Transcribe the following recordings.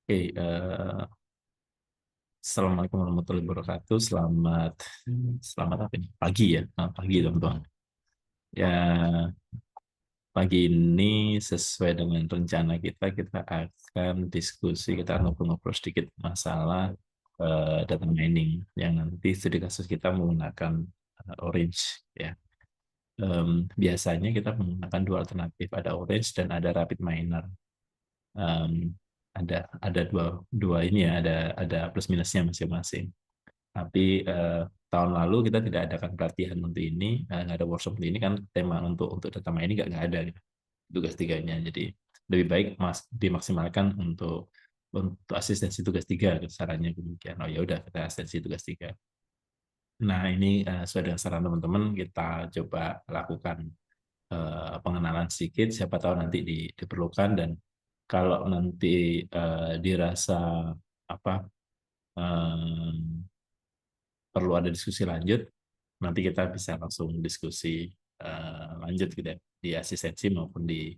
Oke, Assalamualaikum warahmatullahi wabarakatuh. Selamat apa ini? Pagi ya, pagi teman-teman. Ya, pagi ini sesuai dengan rencana kita akan diskusi, kita akan ngobrol-ngobrol sedikit masalah data mining yang nanti studi kasus kita menggunakan Orange ya. Biasanya kita menggunakan dua alternatif, ada Orange dan ada Rapid Miner. Em, ada dua ini ya, ada plus minusnya masing-masing. Tapi tahun lalu kita tidak adakan pelatihan untuk ini, nggak ada workshop untuk ini kan tema untuk data mining nggak ada gitu, tugas tiganya. Jadi lebih baik dimaksimalkan untuk asistensi tugas tiga, gitu, sarannya demikian. Oh ya udah kita asistensi tugas tiga. Nah ini sesuai dengan saran teman-teman kita coba lakukan pengenalan sedikit. Siapa tahu nanti diperlukan dan kalau nanti dirasa apa eh, perlu ada diskusi lanjut, nanti kita bisa langsung diskusi lanjut gitu ya, di asistensi maupun di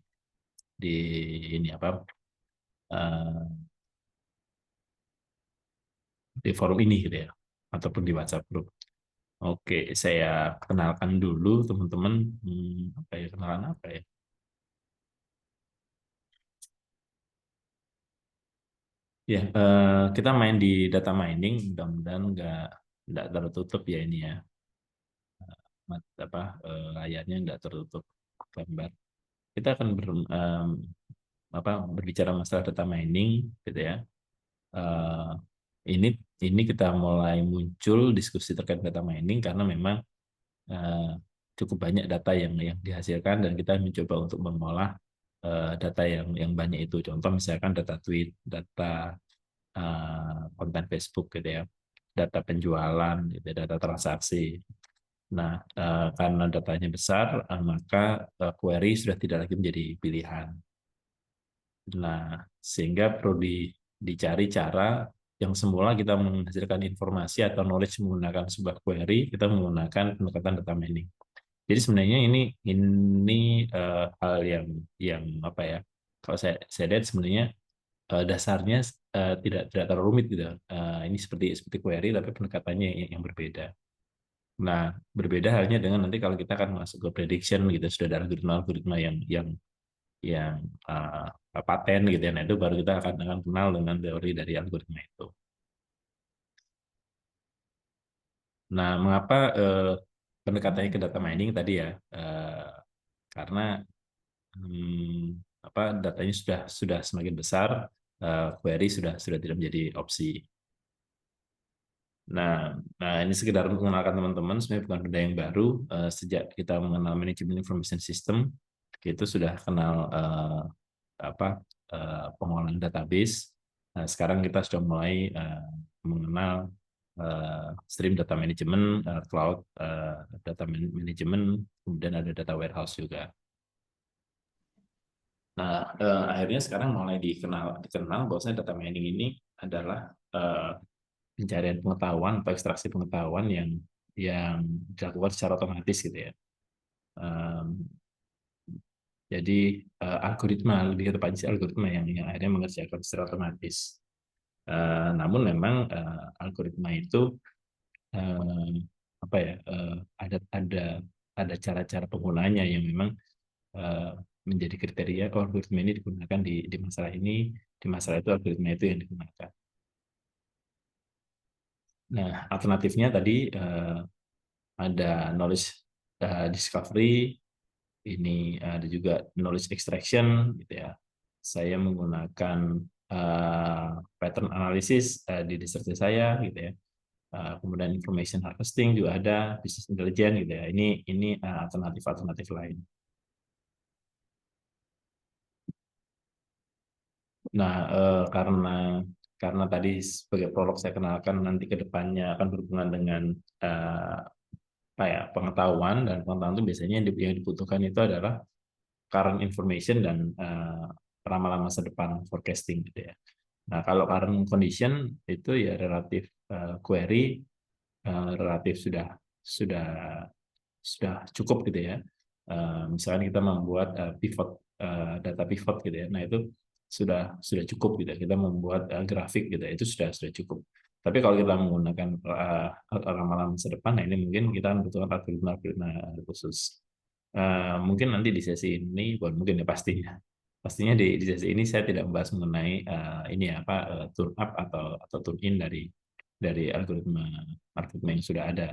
ini apa eh, di forum ini gitu ya, ataupun di WhatsApp group. Oke, saya kenalkan dulu teman-teman. Apa ya, kenalan apa ya? Ya, kita main di data mining, mudah-mudahan nggak tertutup ya ini ya, layarnya nggak tertutup gambar. Kita akan berbicara masalah data mining gitu ya. Eh, ini ini kita mulai muncul diskusi terkait data mining karena memang eh, cukup banyak data yang dihasilkan dan kita mencoba untuk mengolah data yang banyak itu. Contoh misalkan data tweet, data konten Facebook gitu ya, data penjualan, gitu, ya, data transaksi. Nah, karena datanya besar, maka query sudah tidak lagi menjadi pilihan. Nah, sehingga perlu dicari cara yang semula kita menghasilkan informasi atau knowledge menggunakan sebuah query, kita menggunakan pendekatan data mining. Jadi sebenarnya ini hal yang apa ya? Kalau saya lihat sebenarnya dasarnya tidak terlalu rumit gitu. Ini seperti query tapi pendekatannya yang berbeda. Nah, berbeda halnya dengan nanti kalau kita akan masuk ke prediction gitu, sudah ada algoritma-algoritma yang paten gitu ya. Nah, itu baru kita akan kenal dengan teori dari algoritma itu. Nah, mengapa pendekatannya ke data mining tadi ya? Karena datanya sudah semakin besar, query sudah tidak menjadi opsi. Nah, ini sekedar mengenalkan teman-teman, sebenarnya bukan benda yang baru. Sejak kita mengenal manajemen information system, itu sudah kenal apa pengolahan database. Nah, sekarang kita sudah mulai mengenal stream data management, cloud data management, kemudian ada data warehouse juga. Nah, akhirnya sekarang mulai dikenal bahwasanya data mining ini adalah pencarian pengetahuan atau ekstraksi pengetahuan yang dilakukan secara otomatis gitu ya. Um, jadi algoritma, lebih tepatnya sih algoritma yang akhirnya mengerjakan secara otomatis. Namun memang algoritma itu eh, apa ya ada cara-cara penggunanya yang memang eh, menjadi kriteria oh, algoritma ini digunakan di masalah ini, di masalah itu algoritma itu yang digunakan. Nah, alternatifnya tadi ada knowledge discovery, ini ada juga knowledge extraction gitu ya. Saya menggunakan pattern analysis di disertasi saya gitu ya. Kemudian information harvesting juga ada, business intelligence gitu ya. Ini alternatif-alternatif lain. Nah, karena tadi sebagai prolog saya kenalkan nanti ke depannya akan berhubungan dengan eh, apa ya, pengetahuan, dan pengetahuan itu biasanya yang dibutuhkan itu adalah current information dan ramalan masa depan, forecasting gitu ya. Nah, kalau current condition itu ya relatif query relatif sudah sudah cukup gitu ya. Misalkan kita membuat pivot data pivot gitu ya. Nah, itu sudah cukup gitu ya. Kita membuat grafik gitu ya, itu sudah cukup. Tapi kalau kita menggunakan ramalan masa depan, nah ini mungkin kita membutuhkan algoritma khusus. Mungkin nanti di sesi ini, bukan mungkin ya pastinya di sesi ini saya tidak membahas mengenai ini ya, apa turn up atau turn in dari algoritma yang sudah ada.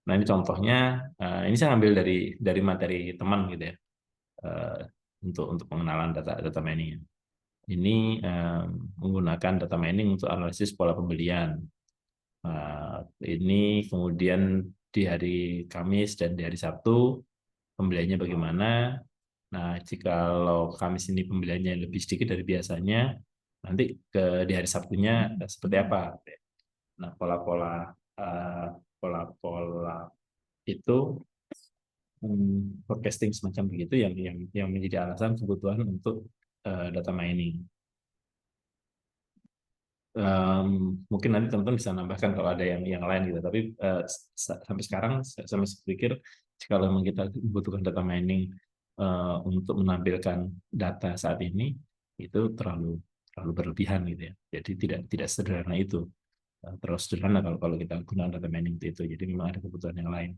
Nah ini contohnya, ini saya ambil dari materi teman gitu ya, eh, untuk pengenalan data mining. Ini menggunakan data mining untuk analisis pola pembelian. Ini kemudian di hari Kamis dan di hari Sabtu pembeliannya bagaimana. Nah, jikalau Kamis ini pembeliannya lebih sedikit dari biasanya, nanti di hari Sabtunya seperti apa? Nah, eh, pola-pola itu forecasting semacam begitu yang menjadi alasan kebutuhan untuk data mining. Mungkin nanti teman-teman bisa nambahkan kalau ada yang lain gitu. Tapi sampai sekarang saya masih pikir kalau memang kita membutuhkan data mining untuk menampilkan data saat ini itu terlalu berlebihan gitu ya. Jadi tidak sederhana itu. Terlalu sederhana kalau kita gunakan data mining itu. Jadi memang ada kebutuhan yang lain.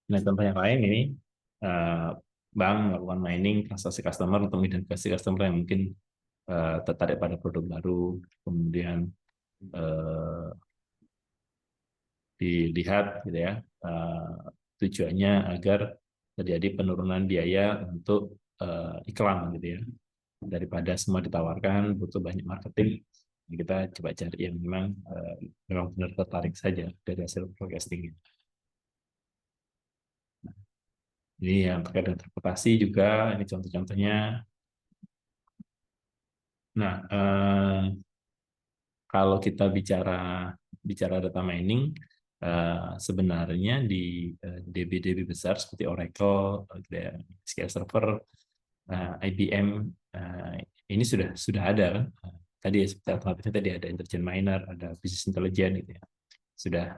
Nah, contoh yang lain ini eh, bank melakukan mining transaksi customer untuk identifikasi customer yang mungkin tertarik pada produk baru, kemudian eh, dilihat gitu ya, tujuannya agar terjadi penurunan biaya untuk iklan gitu ya, daripada semua ditawarkan butuh banyak marketing, kita coba cari yang memang benar tertarik saja dari hasil forecasting. Ini yang terkait dengan transportasi juga, ini contoh-contohnya. Nah, kalau kita bicara bicara data mining, sebenarnya di DB-DB besar seperti Oracle, SQL Server, IBM, ini sudah ada kan. Tadi seperti alternatifnya tadi ada Intelligent Miner, ada Business Intelligence gitu ya.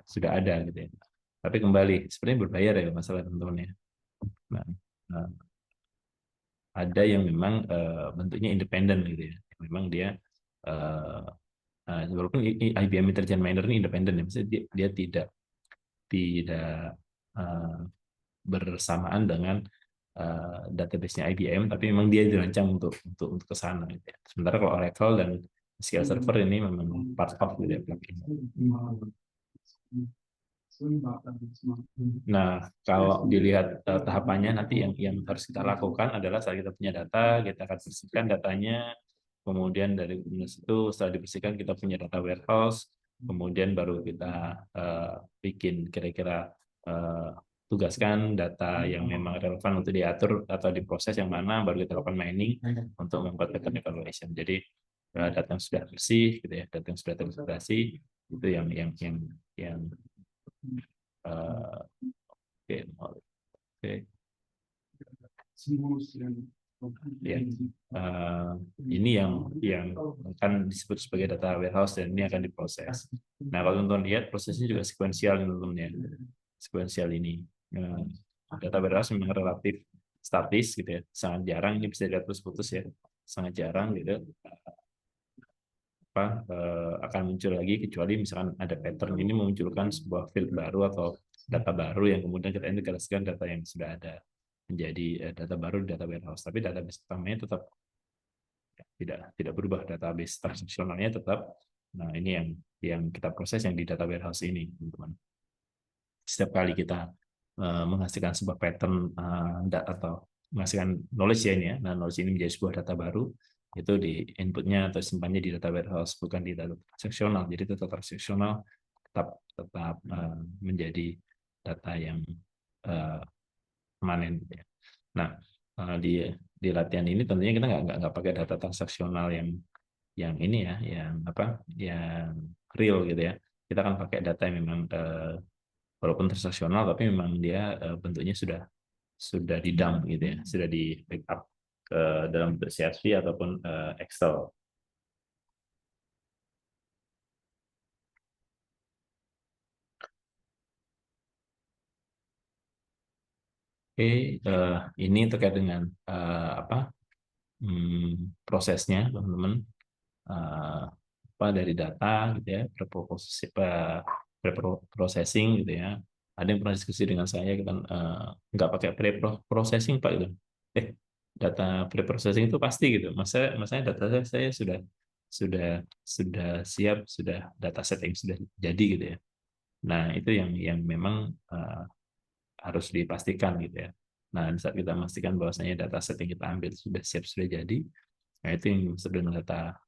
Sudah ada gitu ya. Tapi kembali sebenarnya berbayar ya masalah teman-teman ya. Nah, nah, ada yang memang bentuknya independen gitu ya. Memang dia uh, walaupun IBM Intelligent Miner ini independen ya, maksudnya dia tidak uh, bersamaan dengan database-nya IBM, tapi memang dia dirancang untuk ke sana gitu ya. Sementara kalau Oracle dan SQL Server ini memang part of gitu ya, plugin. Nah, kalau dilihat tahapannya nanti yang harus kita lakukan adalah saat kita punya data, kita akan bersihkan datanya, kemudian dari itu setelah dibersihkan kita punya data warehouse, kemudian baru kita bikin kira-kira tugaskan data yang memang relevan untuk diatur atau diproses yang mana, baru kita lakukan mining untuk membuat pattern evaluation. Jadi data yang sudah bersih, gitu ya, data yang sudah terintegrasi itu yang oke, oke. Ya. Ini yang akan disebut sebagai data warehouse dan ini akan diproses. Nah, kalau teman-teman lihat prosesnya juga sekuensial teman-teman ya. Sekuensial ini. Data warehouse memang relatif statis gitu ya. Sangat jarang ini bisa dilihat putus-putus ya. Sangat jarang gitu. Akan muncul lagi kecuali misalkan ada pattern ini memunculkan sebuah field baru atau data baru yang kemudian kita integrasikan data yang sudah ada menjadi data baru di data warehouse. Tapi database utamanya tetap tidak berubah, database transaksionalnya tetap. Nah, ini yang kita proses yang di data warehouse ini, teman-teman. Setiap kali kita menghasilkan sebuah pattern atau menghasilkan knowledge ya ini ya, nah knowledge ini menjadi sebuah data baru, itu di inputnya atau simpannya di data warehouse, bukan di data transaksional. Jadi data transaksional tetap menjadi data yang permanen. Ya. Nah, di latihan ini tentunya kita nggak pakai data transaksional yang ini ya, yang real gitu ya. Kita akan pakai data yang memang walaupun transaksional, tapi memang dia bentuknya sudah di dump gitu ya, sudah di backup ke dalam bentuk CSV ataupun Excel. Ini terkait dengan apa prosesnya, teman-teman. eh, Apa dari data gitu ya, preprocessing gitu ya. Ada yang pernah diskusi dengan saya, kita nggak pakai preprocessing Pak gitu. Eh, Data preprocessing itu pasti gitu. Masanya data saya sudah sudah siap, sudah data set yang sudah jadi gitu ya. Nah, itu yang memang harus dipastikan gitu ya. Nah, di saat kita memastikan bahwasanya data set yang kita ambil sudah siap, sudah jadi, nah itu yang disebut dengan data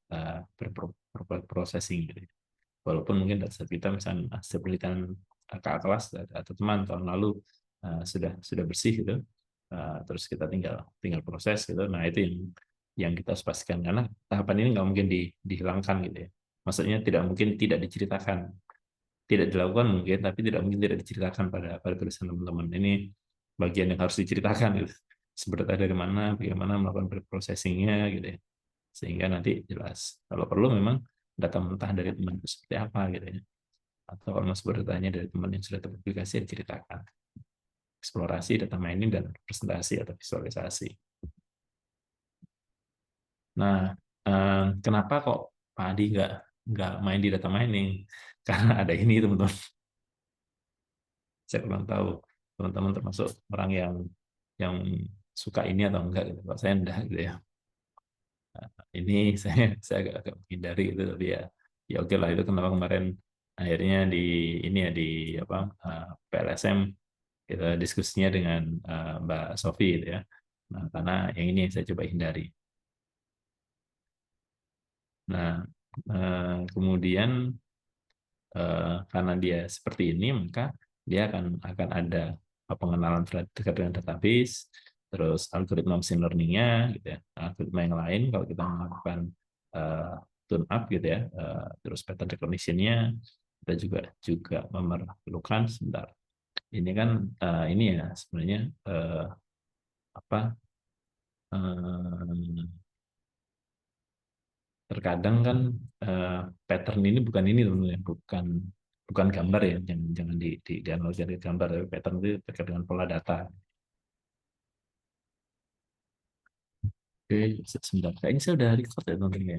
processing gitu ya. Walaupun mungkin data set kita misalnya hasil penelitian kakak kelas atau teman tahun lalu sudah bersih gitu, terus kita tinggal tinggal proses gitu. Nah, itu yang kita harus pastikan, karena tahapan ini nggak mungkin dihilangkan gitu ya. Maksudnya tidak mungkin tidak diceritakan, tidak dilakukan mungkin, tapi tidak mungkin tidak diceritakan pada tulisan teman-teman. Ini bagian yang harus diceritakan gitu. Sebenarnya dari mana, bagaimana melakukan processingnya gitu ya. Sehingga nanti jelas. Kalau perlu memang data mentah dari teman itu seperti apa gitu ya. Atau kalau sumber datanya dari teman yang sudah terpublikasi, diceritakan. Eksplorasi, data mining, dan presentasi atau visualisasi. Nah, kenapa kok Pak Adi nggak main di data mining? Karena ada ini teman-teman. Saya kurang tahu teman-teman termasuk orang yang suka ini atau enggak gitu. Kalau saya enggak gitu ya. Nah, ini saya agak menghindari itu, tapi ya oke lah, itu kenapa kemarin akhirnya di ini ya di apa PLSM kita diskusinya dengan Mbak Sofi gitu ya. Nah, karena yang ini yang saya coba hindari. Nah, kemudian karena dia seperti ini, maka dia akan ada pengenalan terkait dengan database, terus algoritma machine learning-nya gitu ya. Algoritma yang lain kalau kita melakukan tune up gitu ya, terus pattern recognition-nya, kita juga memerlukan sebentar. Ini kan ini ya sebenarnya apa eh, terkadang kan pattern ini bukan ini teman-teman, bukan bukan gambar ya, jangan dianalisa dari gambar, tapi pattern itu terkait dengan pola data. Oke, sebentar, kayaknya saya udah record ya teman-teman ya.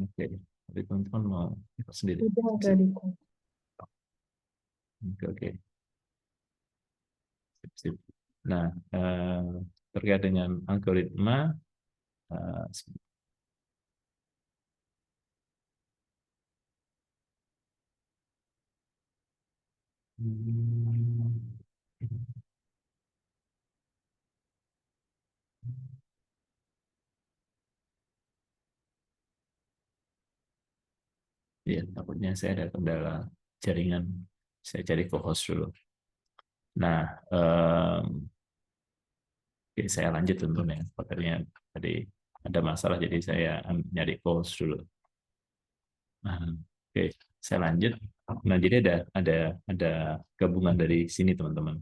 Oke, tapi teman-teman mau record sendiri. Udah Diko. Oke, oke. Sip, sip. Nah, terkait dengan algoritma, eh, ya takutnya saya ada kendala jaringan, saya cari co-host dulu. Nah, oke, saya lanjut tentunya. Makanya tadi ada masalah, jadi saya nyari pause dulu. Nah, oke, saya lanjut. Nah, jadi ada gabungan dari sini teman-teman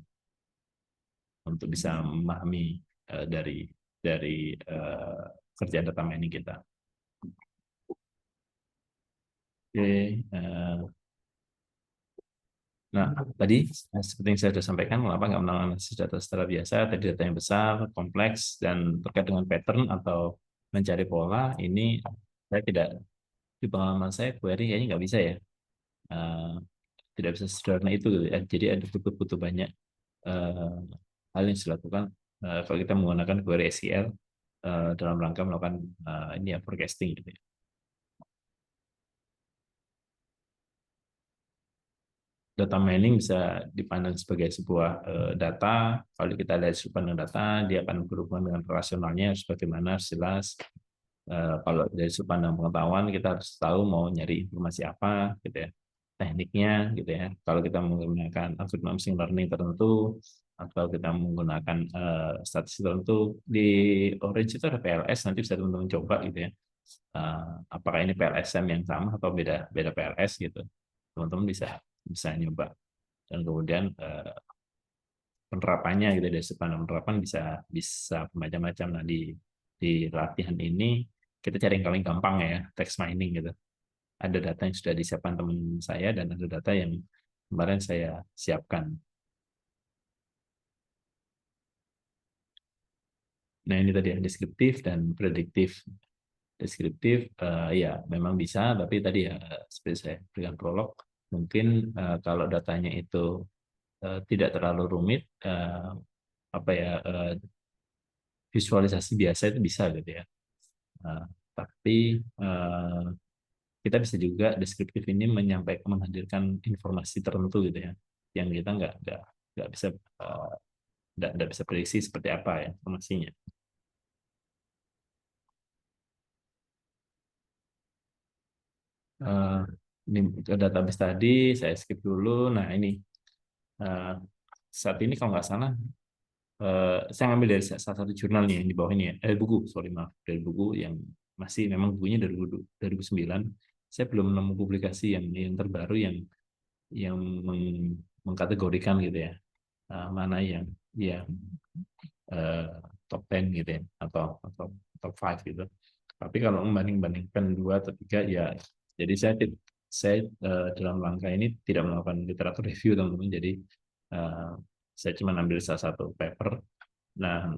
untuk bisa memahami dari kerjaan data mining kita. Oke, nah, tadi seperti yang saya sudah sampaikan, mengapa nggak menganalisis data secara biasa, tadi data yang besar, kompleks, dan terkait dengan pattern atau mencari pola, ini saya tidak, di pengalaman saya, query kayaknya nggak bisa ya. Eh, Tidak bisa sederhana itu gitu ya. Jadi ada butuh banyak eh, hal yang dilakukan kalau kita menggunakan query SQL dalam rangka melakukan ini ya, forecasting gitu ya. Data mining bisa dipandang sebagai sebuah data. Kalau kita lihat sudut pandang data, dia akan berhubungan dengan rasionalnya bagaimana, jelas. Kalau dari sudut pandang pengetahuan, kita harus tahu mau nyari informasi apa, gitu ya, tekniknya, gitu ya. Kalau kita menggunakan algoritma machine learning tertentu, atau kita menggunakan statistik tertentu, di Orange itu ada PLS, nanti bisa teman-teman coba, gitu ya. Apakah ini PLSM yang sama atau beda beda PLS gitu, teman-teman bisa bisa nyoba, dan kemudian penerapannya gitu, dari sudut pandang penerapan bisa bisa macam-macam. Nah, di latihan ini kita cari yang paling gampang ya, text mining gitu. Ada data yang sudah disiapkan teman saya dan ada data yang kemarin saya siapkan. Nah ini tadi yang deskriptif dan prediktif. Deskriptif ya memang bisa, tapi tadi ya seperti saya berikan prolog, mungkin kalau datanya itu tidak terlalu rumit, apa ya visualisasi biasa itu bisa gitu ya. Uh, tapi kita bisa juga deskriptif ini menyampaikan, menghadirkan informasi tertentu gitu ya, yang kita nggak bisa nggak bisa prediksi seperti apa ya informasinya. Uh, ini database tadi saya skip dulu. Nah ini uh, saat ini kalau nggak salah saya ngambil dari salah satu jurnal nih yang di bawah ini ya, buku, sorry maaf, dari buku yang masih memang bukunya dari 2009. Saya belum nemu publikasi yang terbaru yang mengkategorikan gitu ya, mana yang eh, top 10 gitu ya, atau top 5 gitu. Tapi kalau membanding-bandingkan dua atau tiga ya, jadi saya dalam langkah ini tidak melakukan literatur review teman-teman. Jadi eh, saya cuma ambil salah satu paper. Nah,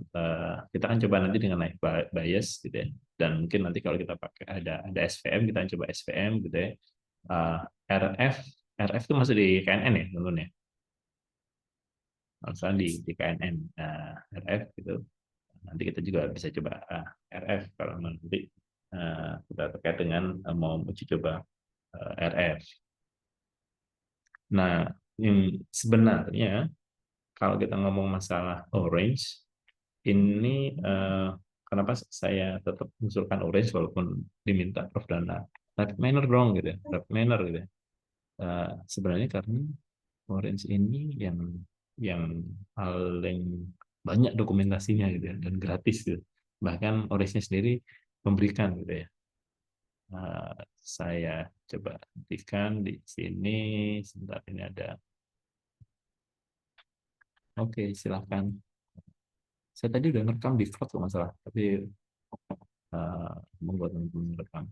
kita akan coba nanti dengan naik bias gitu ya. Dan mungkin nanti kalau kita pakai ada SVM, kita coba SVM gitu ya. Eh, RF RF itu masuk di KNN ya teman-teman ya. Masalah di KNN RF gitu. Nanti kita juga bisa coba RF kalau nanti kita terkait dengan mau uji coba RF. Nah, sebenarnya kalau kita ngomong masalah orange, ini kenapa saya tetap mengusulkan orange walaupun diminta Prof Dana rapid manner dong gitu ya, rapid manner gitu ya. Sebenarnya karena orange ini yang paling banyak dokumentasinya gitu ya, dan gratis gitu. Bahkan orange-nya sendiri memberikan gitu ya. Saya coba hentikan di sini. Sebentar, ini ada. Oke, silakan. Saya tadi udah ngerekam di Vlog kalau masalah, tapi membuat teman-teman rekam.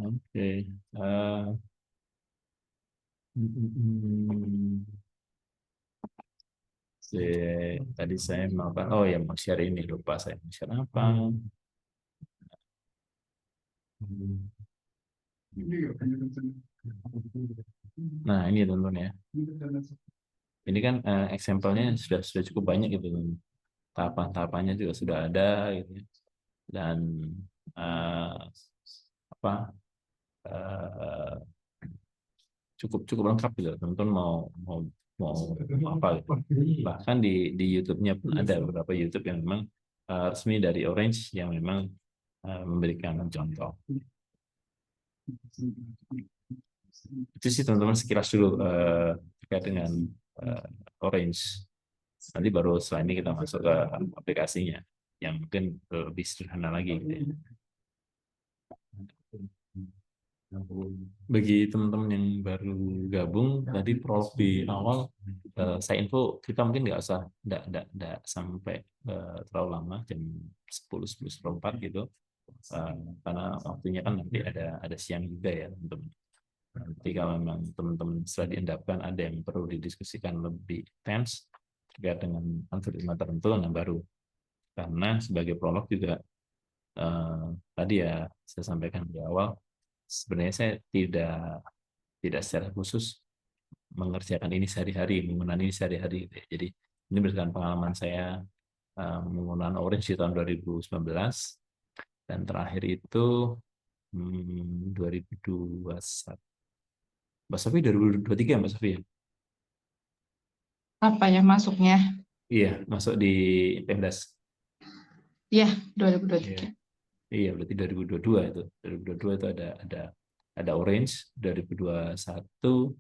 Oke. Mm, mm, mm. Tadi saya mau apa? Oh ya, mau share ini, lupa saya mau share apa. Hmm. Nah ini teman-teman ya. Ini kan example-nya sudah cukup banyak gitu. Tahapan-tahapannya juga sudah ada gitu ya. Dan eh, apa eh, cukup cukup lengkap gitu. Teman-teman mau mau mau mau apa gitu. Bahkan di YouTube-nya pun ada beberapa YouTube yang memang resmi dari Orange yang memang memberikan contoh. Itu sih teman-teman sekilas dulu terkait dengan eh, Orange. Nanti baru setelah ini kita masuk ke aplikasinya yang mungkin lebih sederhana lagi gitu ya. Bagi teman-teman yang baru gabung tadi prolog di awal, saya info kita mungkin nggak sampai terlalu lama, jam 10 gitu. Eh, karena waktunya kan nanti ada siang juga ya teman-teman. Nanti kalau memang teman-teman setelah diendapkan ada yang perlu didiskusikan lebih intens terkait dengan algoritma tertentu, yang baru. Karena sebagai prolog juga eh, tadi ya saya sampaikan di awal, sebenarnya saya tidak tidak secara khusus mengerjakan ini sehari-hari, menggunakan ini sehari-hari gitu ya. Jadi ini berdasarkan pengalaman saya menggunakan Orange di tahun 2019, dan terakhir itu 2021. Mbak Sofi 2023 Mbak Sofi ya? Apa ya masuknya? Iya, masuk di Pemdas. Iya, Iya. 2023. Iya, berarti 2022 itu. 2022 itu ada Orange, 2021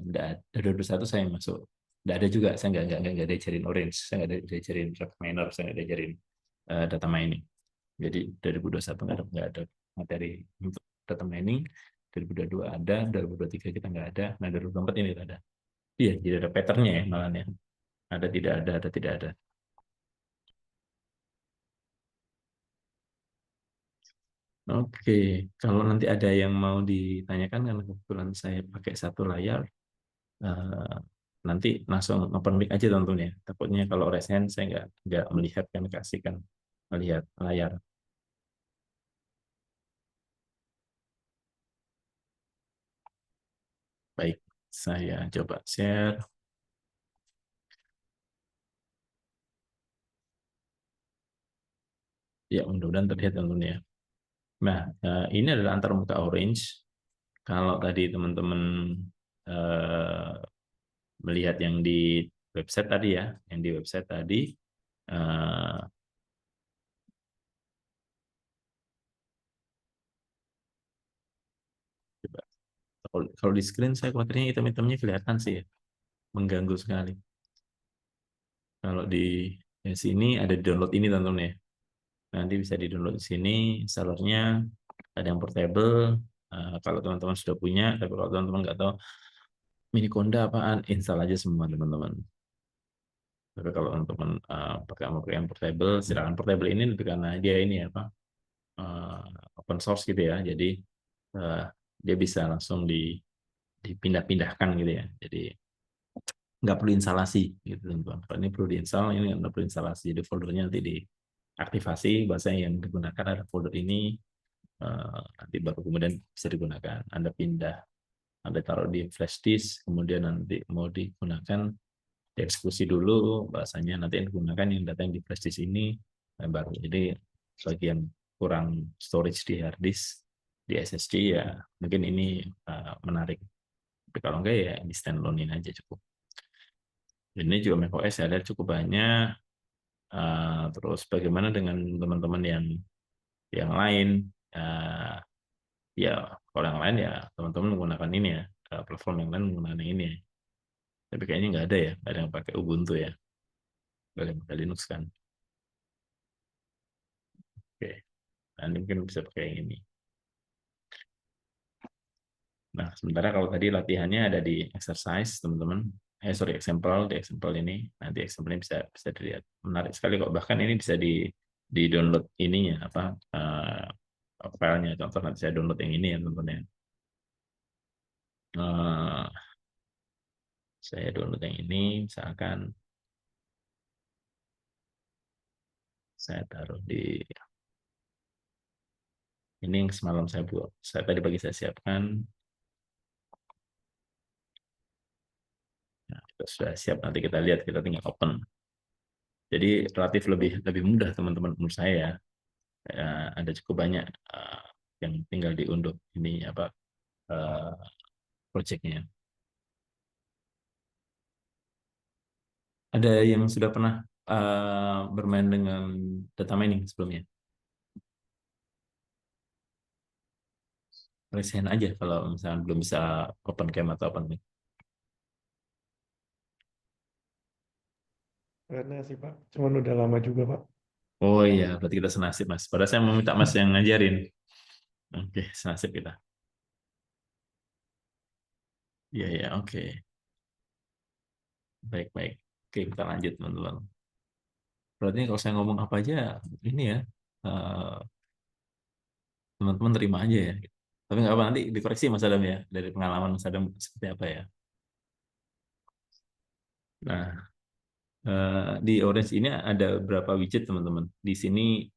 enggak, 2021 saya masuk. Enggak ada juga, saya enggak diajarin Orange, saya enggak diajarin Track Miner, saya enggak diajarin data mining. Jadi 2021 enggak ada materi untuk data mining, 2022 ada, 2023 kita enggak ada, nah 2024 ini ada. Iya, jadi ada patternnya ya malahnya. Ada tidak ada. Oke, kalau nanti ada yang mau ditanyakan, karena kebetulan saya pakai satu layar, eh, nanti langsung open mic aja teman-teman ya. Takutnya kalau raise hand saya nggak melihat kan kasihkan melihat layar. Baik, saya coba share. Ya, mudah-mudahan terlihat teman-teman ya. Nah, ini adalah antarmuka orange. Kalau tadi teman-teman eh, melihat yang di website tadi ya, yang di website tadi, eh, coba. Kalau di screen saya khawatirnya hitam-hitamnya kelihatan sih ya, mengganggu sekali. Kalau di sini ada di download ini teman-teman ya. Nanti bisa di download di sini, installernya ada yang portable. Kalau teman-teman sudah punya, tapi kalau teman-teman nggak tahu Miniconda apaan, install aja semua teman-teman. Tapi kalau teman-teman pakai yang portable, silakan portable ini karena dia ini apa eh, open source gitu ya, jadi eh, dia bisa langsung dipindah-pindahkan gitu ya. Jadi nggak perlu instalasi gitu teman-teman. Kalau ini perlu diinstal, ini nggak perlu instalasi. Jadi foldernya nanti diaktifasi, bahasa yang digunakan ada folder ini, nanti baru kemudian bisa digunakan. Anda pindah, Anda taruh di flash disk, kemudian nanti mau digunakan dieksekusi dulu, bahasanya nanti yang digunakan yang data yang di flash disk ini baru. Jadi bagian kurang storage di hard disk di SSD ya mungkin ini menarik. Tapi kalau enggak ya di standalone aja cukup. Ini juga macOS ada cukup banyak. Terus bagaimana dengan teman-teman yang lain? Uh, ya kalau yang lain ya teman-teman menggunakan ini ya, platform yang lain menggunakan ini ya. Tapi kayaknya nggak ada ya, nggak ada yang pakai Ubuntu ya, nggak ada yang pakai Linux kan. Oke, nah, ini mungkin bisa pakai yang ini. Nah, sementara kalau tadi latihannya ada di exercise, teman-teman. Sorry, example, di example ini. Nanti example ini bisa dilihat. Menarik sekali kok. Bahkan ini bisa di download ininya, apa, filenya. Contoh nanti saya download yang ini ya, teman-teman. Saya download yang ini, misalkan saya taruh di ini yang semalam saya buat. Saya tadi pagi saya siapkan. Nah, kita sudah siap. Nanti kita lihat, kita tinggal open. Jadi relatif lebih lebih mudah teman-teman menurut saya ya. Ada cukup banyak yang tinggal diunduh ini apa uh, projectnya. Ada yang sudah pernah bermain dengan data mining sebelumnya? Raise hand aja kalau misalnya belum bisa open cam atau open mic. Karena sih Pak, cuman udah lama juga Pak. Oh iya, berarti kita senasib Mas. Padahal saya mau minta Mas yang ngajarin. Oke, senasib kita. Iya ya, oke. Baik baik. Oke, kita lanjut teman-teman. Berarti kalau saya ngomong apa aja ini ya eh, teman-teman terima aja ya. Tapi nggak apa nanti dikoreksi Mas Adam ya dari pengalaman Mas Adam seperti apa ya. Nah, di Orange ini ada berapa widget teman-teman. Di sini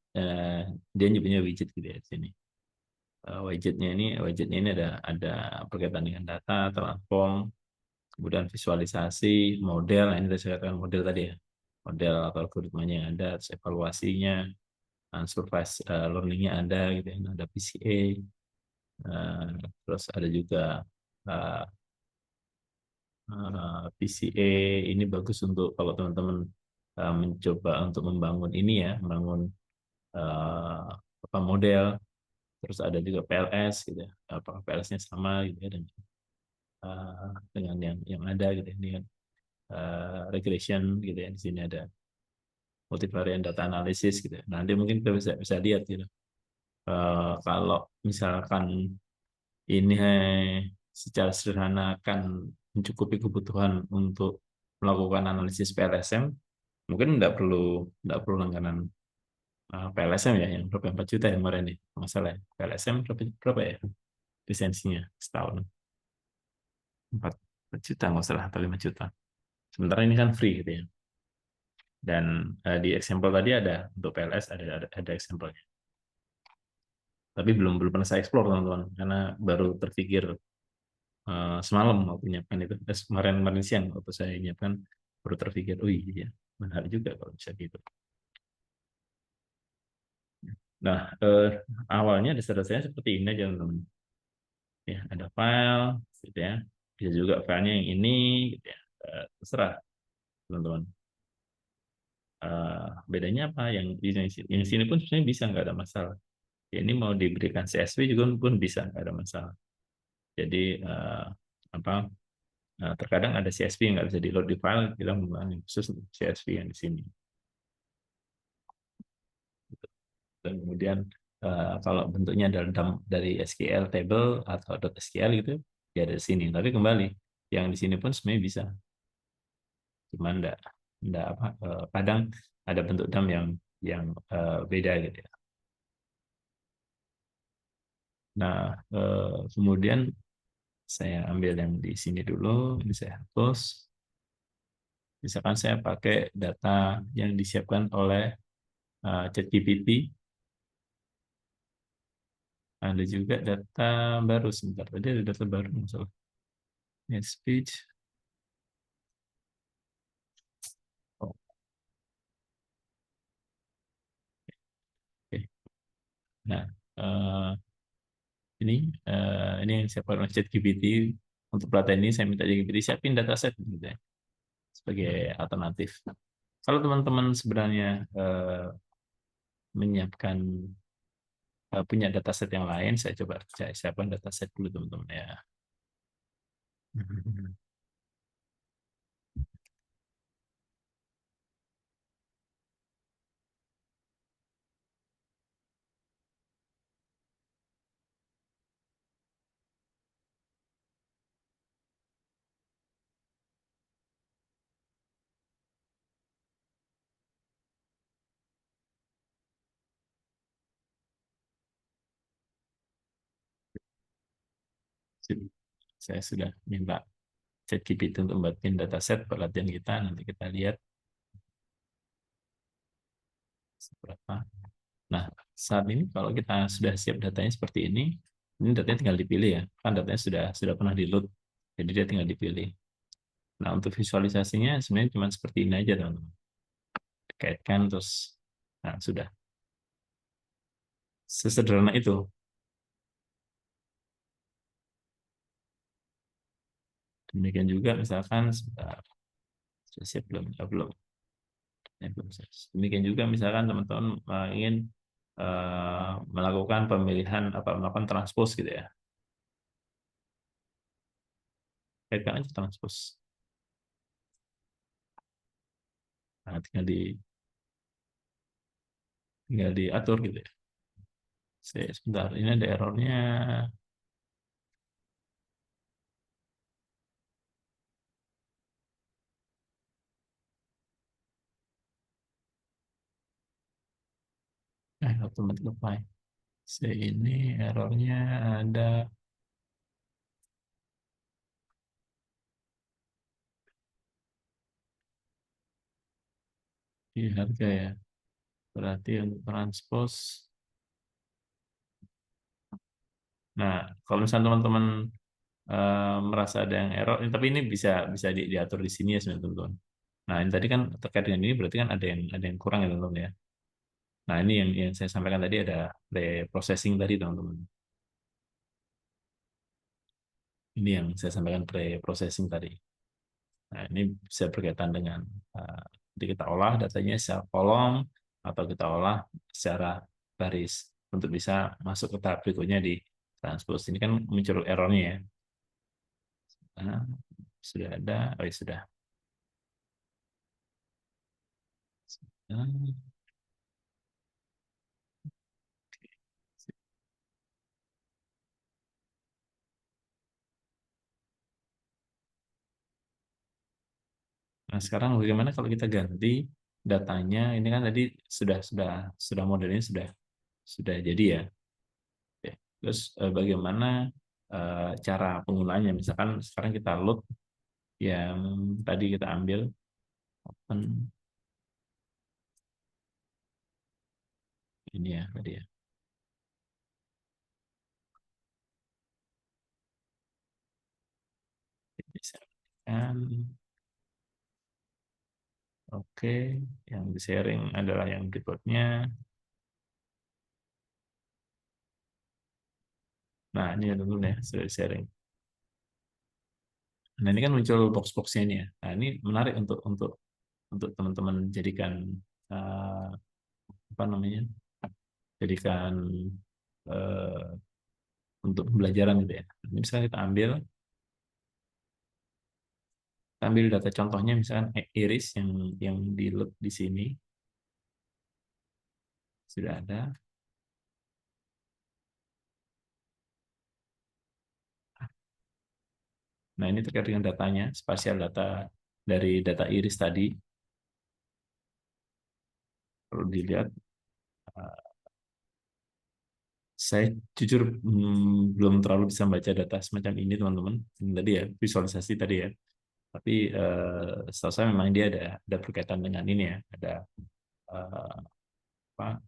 dia nyebutnya widget gitu ya di sini. Widgetnya ini ada berkaitan dengan data, transform, kemudian visualisasi, model. Nah, ini tadi saya katakan model tadi ya. Model atau algoritmanya yang ada, terus evaluasinya, supervised learning-nya ada gitu ya. Ada PCA, terus ada juga uh, PCA ini bagus untuk kalau teman-teman mencoba untuk membangun ini ya, membangun uh, apa model, terus ada juga PLS gitu ya, apakah PLS-nya sama gitu ya dengan yang ada gitu ya, dengan regression gitu ya, di sini ada multivariate data analysis gitu ya. Nanti mungkin kita bisa lihat gitu. Kalau misalkan ini secara sederhana akan mencukupi kebutuhan untuk melakukan analisis PLSM, mungkin nggak perlu langganan PLSM ya yang berapa 4 juta yang kemarin nih masalah ya. PLSM berapa ya lisensinya setahun 4 juta nggak salah atau 5 juta Sementara ini kan free gitu ya. Dan di example tadi ada untuk PLS ada example-nya. Tapi belum pernah saya explore teman-teman karena baru terpikir semalam waktu nyiapkan itu. Kemarin siang waktu saya nyiapkan baru terpikir, oh iya menarik juga kalau bisa gitu. Nah, awalnya dasar-dasarnya seperti ini aja teman-teman. Ya, ada file gitu ya. Bisa juga filenya yang ini gitu ya. Terserah teman-teman. Bedanya apa? Yang sini pun sebenarnya bisa, nggak ada masalah. Ya, ini mau diberikan CSV juga pun bisa, nggak ada masalah. Jadi apa? Terkadang ada CSV yang nggak bisa di-load di file, kita menggunakan khusus CSV yang di sini. Dan kemudian kalau bentuknya dari SQL table atau .SQL gitu, ya dari sini. Tapi kembali, yang di sini pun sebenarnya bisa. Cuma enggak apa, kadang ada bentuk DAM yang beda gitu ya. Nah, kemudian saya ambil yang di sini dulu, ini saya hapus. Misalkan saya pakai data yang disiapkan oleh ChatGPT, ada juga data baru sebentar. Tadi ada data baru masalah. Net speech. Oh, oke. Nah, ini yang saya pakai ChatGPT untuk pelatihan ini. Saya minta ChatGPT siapin dataset gitu ya, sebagai alternatif. Kalau teman-teman sebenarnya menyiapkan punya dataset yang lain, saya coba siapkan dataset dulu teman-teman ya. Saya sudah minta ChatGPT untuk membuatkan dataset pelatihan kita. Nanti kita lihat seberapa. Nah, saat ini kalau kita sudah siap datanya seperti ini datanya tinggal dipilih ya. Kan datanya sudah pernah di-load, jadi dia tinggal dipilih. Nah, untuk visualisasinya sebenarnya cuma seperti ini aja teman-teman. Dikaitkan terus, nah sudah. Sesederhana itu. Demikian juga misalkan sudah siap belum? Ya, belum. Ya, belum. Demikian juga misalkan teman-teman ingin melakukan pemilihan melakukan transpose gitu ya. Kaitkan aja transpose. Nah, tinggal diatur gitu ya. Sebentar, ini ada errornya. Automatic apply. Ini errornya ada di harga ya. Berarti untuk transpose. Nah, kalau misalnya teman-teman merasa ada yang error, tapi ini bisa bisa diatur di sini ya sebenarnya teman-teman. Nah, ini tadi kan terkait dengan ini berarti kan ada yang kurang ya teman-teman ya. Nah, ini yang saya sampaikan tadi ada pre-processing tadi teman-teman. Ini yang saya sampaikan pre-processing tadi. Nah, ini bisa berkaitan dengan jadi kita olah datanya secara kolom atau kita olah secara baris untuk bisa masuk ke tahap berikutnya di transpose. Ini kan muncul errornya ya. Nah, sudah ada, oh ya sudah. Nah, sekarang bagaimana kalau kita ganti datanya? Ini kan tadi sudah modelnya sudah jadi ya. Oke. Terus bagaimana cara penggunaannya? Misalkan sekarang kita load yang tadi kita ambil, open ini ya tadi ya. Bisa kan? Oke, yang di sharing adalah yang berikutnya. Nah, ini dulu ya, sudah di sharing. Nah, ini kan muncul box-boxnya ini ya. Nah, ini menarik untuk teman-teman jadikan apa namanya? Jadikan eh, untuk pembelajaran gitu ya. Ini misalnya kita ambil data contohnya misalkan iris yang di load di sini sudah ada. Nah, ini terkait dengan datanya, spasial data dari data iris tadi. Perlu dilihat. Saya jujur belum terlalu bisa baca data semacam ini, teman-teman. Ini tadi ya, visualisasi tadi ya. Tapi setahu saya memang dia ada berkaitan dengan ini ya. Ada apa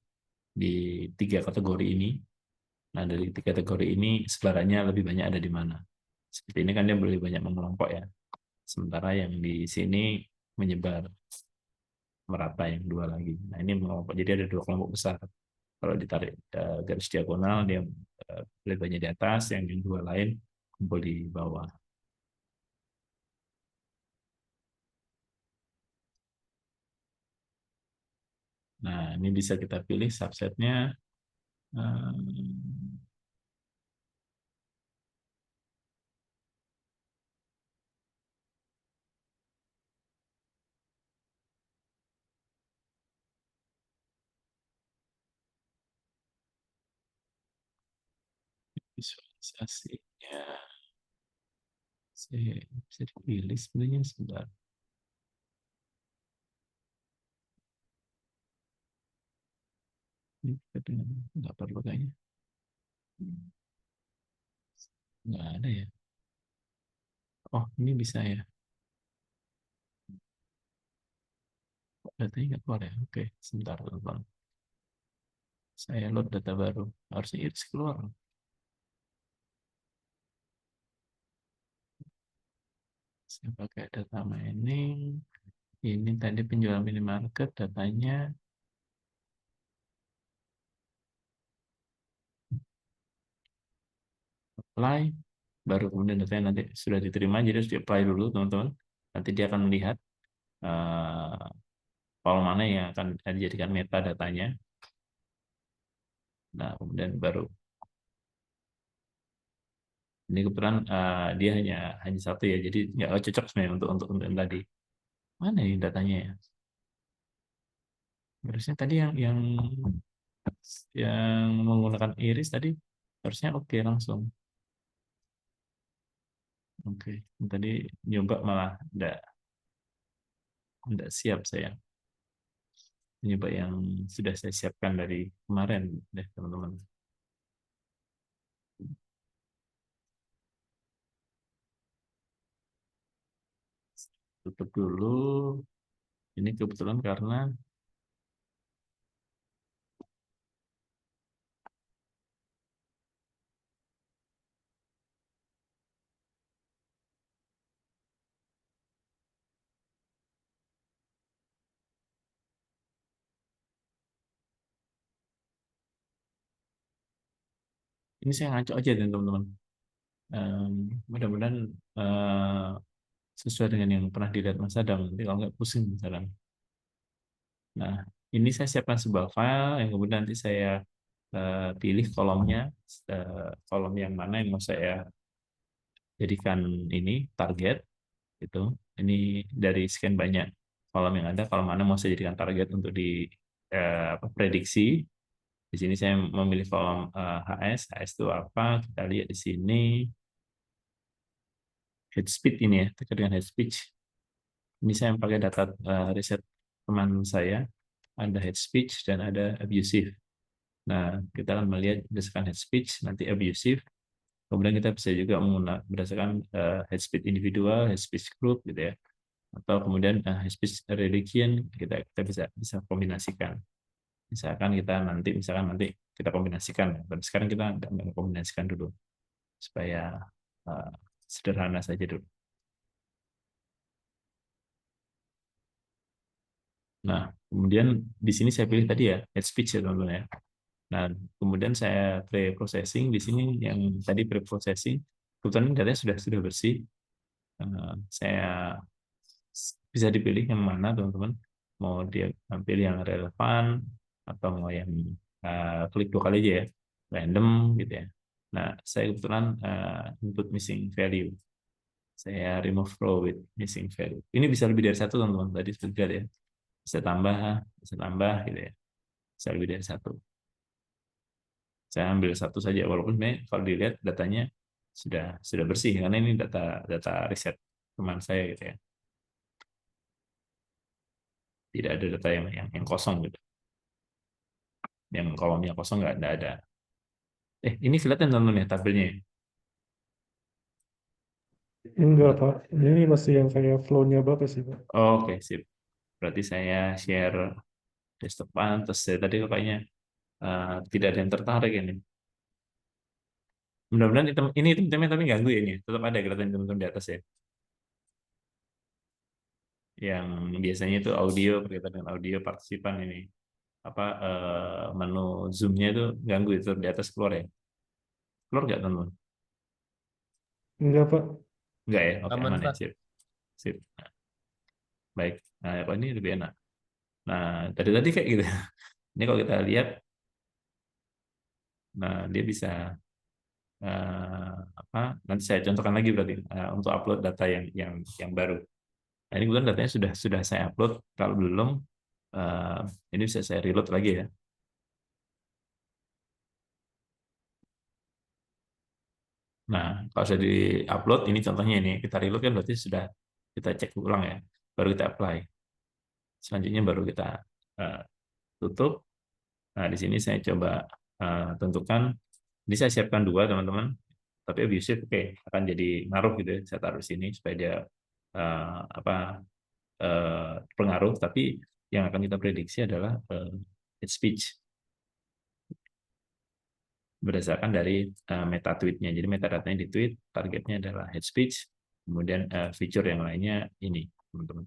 di 3 kategori ini. Nah, dari 3 kategori ini sebarannya lebih banyak ada di mana. Seperti ini kan dia lebih banyak mengelompok ya. Sementara yang di sini menyebar merata yang 2 lagi. Nah, ini mengelompok. Jadi ada 2 kelompok besar. Kalau ditarik garis diagonal, dia lebih banyak di atas, yang 2 lain kumpul di bawah. Nah, ini bisa kita pilih subsetnya. Visualisasinya bisa dipilih sebenarnya sebentar. Ini nggak perlu kayaknya. Nggak ada ya. Oh, ini bisa ya. Datanya nggak keluar ya. Oke, sebentar teman-teman. Saya load data baru. Harusnya iris keluar. Saya pakai data mining. Ini tadi penjual minimarket, datanya apply, baru kemudian datanya nanti sudah diterima, jadi harus di-apply dulu teman-teman. Nanti dia akan melihat kolom mana yang akan dijadikan metadatanya. Nah, kemudian baru ini kebetulan dia hanya satu ya, jadi nggak cocok sebenarnya untuk yang tadi. Mana ini datanya ya? Harusnya tadi yang menggunakan iris tadi harusnya oke langsung. Oke, tadi nyoba malah enggak siap saya. Nyoba yang sudah saya siapkan dari kemarin deh teman-teman. Tutup dulu. Ini kebetulan karena ini saya ngaco aja teman-teman. Mudah-mudahan sesuai dengan yang pernah dilihat Mas Adam. Nanti kalau nggak pusing misalnya. Nah, ini saya siapkan sebuah file yang kemudian nanti saya pilih kolomnya, kolom yang mana yang mau saya jadikan ini target itu. Ini dari sekian banyak kolom yang ada, kolom mana mau saya jadikan target untuk di prediksi. Di sini saya memilih kolom HS itu apa? Kita lihat di sini head speed ini ya, terkait dengan head speech. Ini saya pakai data riset teman saya, ada head speech dan ada abusive. Nah, kita akan melihat berdasarkan head speech, nanti abusive, Kemudian kita bisa juga menggunakan berdasarkan head speech individual, head speech group gitu ya. Atau kemudian head speech religion kita bisa kombinasikan. Misalkan nanti kita kombinasikan, tapi sekarang kita nggak kombinasikan dulu supaya eh, sederhana saja dulu. Nah, kemudian di sini saya pilih tadi ya head speech ya teman-teman ya. Nah, kemudian saya pre-processing di sini yang tadi pre-processing, kebetulan datanya sudah bersih. Saya bisa dipilih yang mana teman-teman, mau dia pilih yang relevan atau mau yang klik 2 kali aja ya, random gitu ya. Nah, saya kebetulan input missing value, saya remove row with missing value. Ini bisa lebih dari satu teman-teman, tadi sudah lihat ya, bisa tambah gitu ya, bisa lebih dari satu. Saya ambil satu saja, walaupun kalau dilihat datanya sudah bersih karena ini data riset teman saya gitu ya, tidak ada data yang kosong gitu, yang kolomnya kosong nggak ada. Ini kelihatan teman-teman ya tabelnya ya? Enggak, Pak. Ini masih yang kayak flow-nya Bapak sih, Pak. Oke, sip. Berarti saya share desktopan, terus saya tadi kayaknya tidak ada yang tertarik ini. Mudah-mudahan ini item-itemnya tapi ganggu ya ini. Tetap ada kelihatan teman-teman di atas ya. Yang biasanya itu audio, berkaitan dengan audio partisipan ini. Menu Zoom-nya itu ganggu itu di atas keluar ya. Keluar nggak teman-teman? Enggak, Pak. Nggak ya? Oke, Aman, aman ya. Pak. Sip. Sip. Nah, baik. Nah, ini lebih enak. Nah, tadi kayak gitu. Ini kalau kita lihat, nah dia bisa nanti saya contohkan lagi berarti untuk upload data yang baru. Nah, ini kemudian datanya sudah saya upload. Kalau belum, ini bisa saya reload lagi ya. Nah, kalau sudah di-upload, ini contohnya ini kita reload kan berarti sudah kita cek ulang ya, baru kita apply. Selanjutnya baru kita tutup. Nah, di sini saya coba tentukan. Ini saya siapkan 2 teman-teman, tapi abusive oke, akan jadi ngaruh gitu ya. Saya taruh di sini supaya dia pengaruh, tapi yang akan kita prediksi adalah head speech berdasarkan dari meta tweetnya. Jadi metadatanya di tweet, targetnya adalah head speech, kemudian feature yang lainnya ini teman-teman.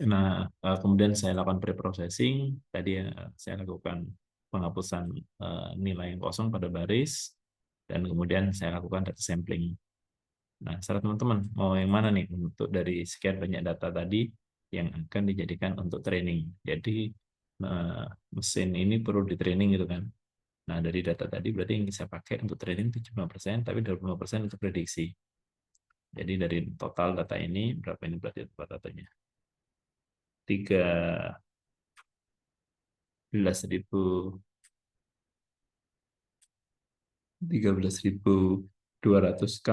Nah, kemudian saya lakukan pre-processing. Tadi saya lakukan penghapusan nilai yang kosong pada baris, dan kemudian saya lakukan data sampling. Nah, saran teman-teman, mau yang mana nih untuk dari sekian banyak data tadi yang akan dijadikan untuk training. Jadi, mesin ini perlu di-training gitu kan. Nah, dari data tadi berarti yang saya pakai untuk training 75%, tapi 25% untuk prediksi. Jadi dari total data ini, berapa ini berarti total datanya? 13.200K,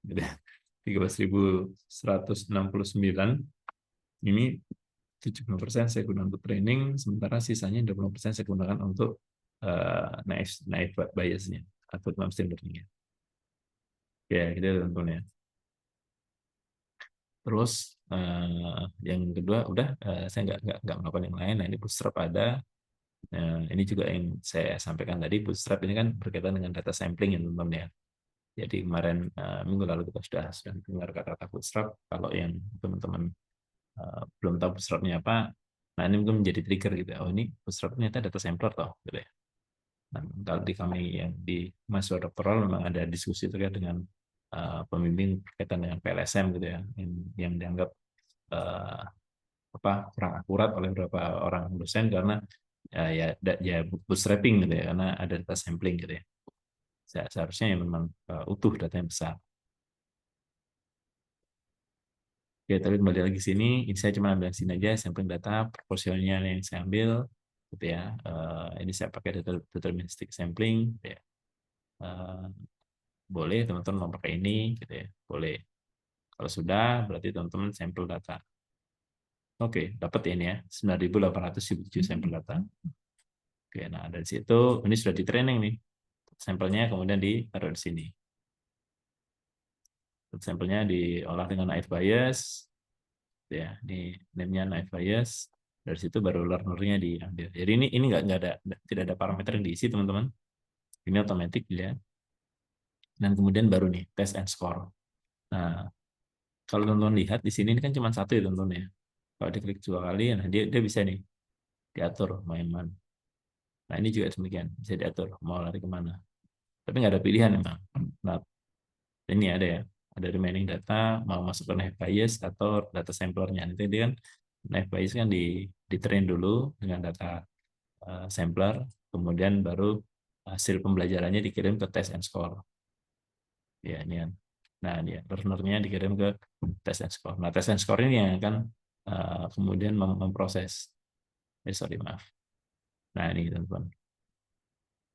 13.169. Ini 70% saya gunakan untuk training, sementara sisanya 20% saya gunakan untuk naive biasnya atau machine learning-nya. Ya, gitu teman-teman ya. Terus yang kedua udah saya nggak melakukan yang lain. Nah, ini Bootstrap ada. Ini juga yang saya sampaikan tadi, Bootstrap ini kan berkaitan dengan data sampling ya teman-teman ya. Jadi kemarin minggu lalu kita sudah dengar kata-kata Bootstrap. Kalau yang teman-teman belum tahu Bootstrap-nya apa, nah ini mungkin menjadi trigger gitu. Oh, ini Bootstrap ternyata data sampler toh, gitu ya. Nah, kalau di kami yang di mahasiswa doktoral memang ada diskusi terkait dengan pembimbing berkaitan dengan PLSM gitu ya, yang dianggap kurang akurat oleh beberapa orang dosen karena ya bootstrapping gitu ya, karena ada data sampling gitu ya. Seharusnya ya memang utuh data yang besar. Oke, tapi kembali lagi sini, ini saya cuma ambil sini aja sampling data proporsionalnya yang saya ambil gitu ya. Ini saya pakai deterministic sampling gitu ya. Boleh teman-teman mau pakai ini gitu ya, boleh. Kalau sudah berarti teman-teman sampel data. Oke, dapat ya ini ya, 9.807 sampel data. Oke, nah dari situ ini sudah di training nih. sampelnya kemudian ditaruh di sini. Sampelnya diolah dengan naive Bayes, ya, di name-nya naive Bayes. Dari situ baru learner-nya diambil. Jadi ini tidak ada parameter yang diisi, teman-teman. Ini otomatis dilihat. Dan kemudian baru nih test and score. Nah, kalau teman-teman lihat di sini ini kan cuma satu ya, teman-teman ya. Kalau diklik 2 kali, nah dia bisa nih diatur mau yang mana. Nah, ini juga demikian, bisa diatur mau lari kemana. Tapi nggak ada pilihan memang. Nah, ini ada ya, ada remaining data, mau masuk ke naive Bayes atau data samplernya. Nanti dia kan naive Bayes kan di train dulu dengan data sampler, kemudian baru hasil pembelajarannya dikirim ke test and score. Ya, ini kan. Nah, dia learner-nya dikirim ke test and score. Nah, test and score ini yang akan kemudian memproses. Sorry, maaf. Nah, ini teman-teman.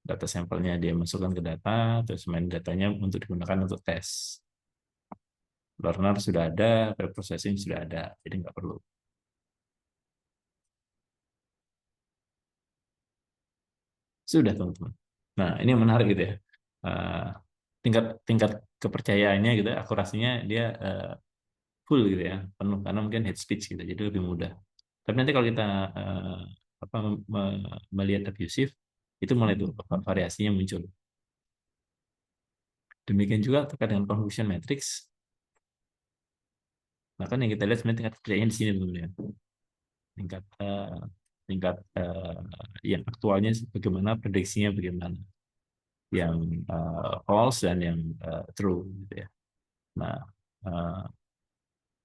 Data sampelnya dia masukkan ke data, terus main datanya untuk digunakan untuk tes. Learner sudah ada, preprocessing sudah ada, jadi nggak perlu. Sudah, teman-teman. Nah, ini yang menarik gitu ya. Tingkat tingkat kepercayaannya gitu, akurasinya dia full gitu ya, penuh karena mungkin head speech gitu, jadi lebih mudah. Tapi nanti kalau kita melihat abusive, itu mulai tuh variasinya muncul. Demikian juga terkait dengan confusion matrix. Nah, kan yang kita lihat sebenarnya tingkat kepercayaannya di sini, teman-teman. Tingkat yang aktualnya bagaimana, prediksinya bagaimana, yang false dan yang true gitu ya. Nah,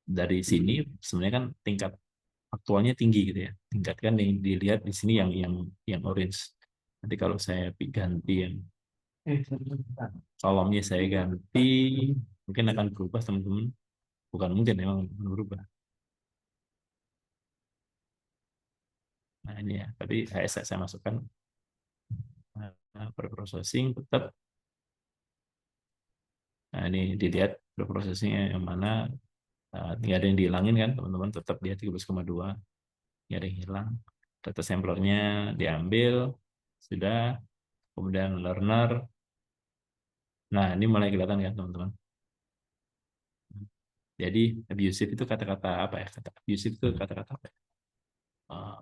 dari sini sebenarnya kan tingkat aktualnya tinggi gitu ya. Tingkat kan yang dilihat di sini yang orange. Nanti kalau saya ganti yang kolomnya saya ganti, mungkin akan berubah, teman-teman. Bukan mungkin, memang berubah. Nah, ini ya, tapi saya masukkan preprocessing tetap. Nah, ini dilihat preprocessingnya yang mana, nggak ada yang dihilangin kan, teman-teman, tetap dia 13,2, nggak ada yang hilang. Data samplernya diambil, sudah, kemudian learner. Nah, ini mulai kelihatan kan, teman-teman. Jadi abusive itu kata-kata apa ya? Kata abusive itu kata-kata apa ya? Uh,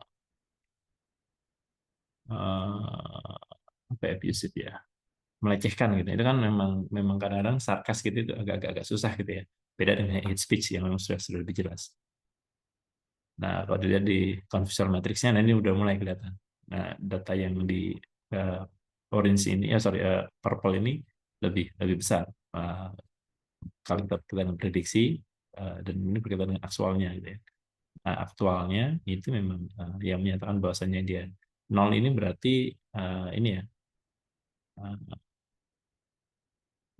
apa ya, abusive ya? Melecehkan gitu. Itu kan memang memang kadang-kadang sarkas gitu, itu agak susah gitu ya. Beda dengan hate speech yang memang sudah lebih jelas. Nah, kalau dilihat di confusion matrixnya, nah ini udah mulai kelihatan. Nah, data yang di uh, orange ini, purple ini lebih besar. Kalau kita prediksi, dan ini berkaitan dengan aktualnya gitu ya. Nah, aktualnya itu memang yang menyatakan bahwasannya dia nol, ini berarti ini ya,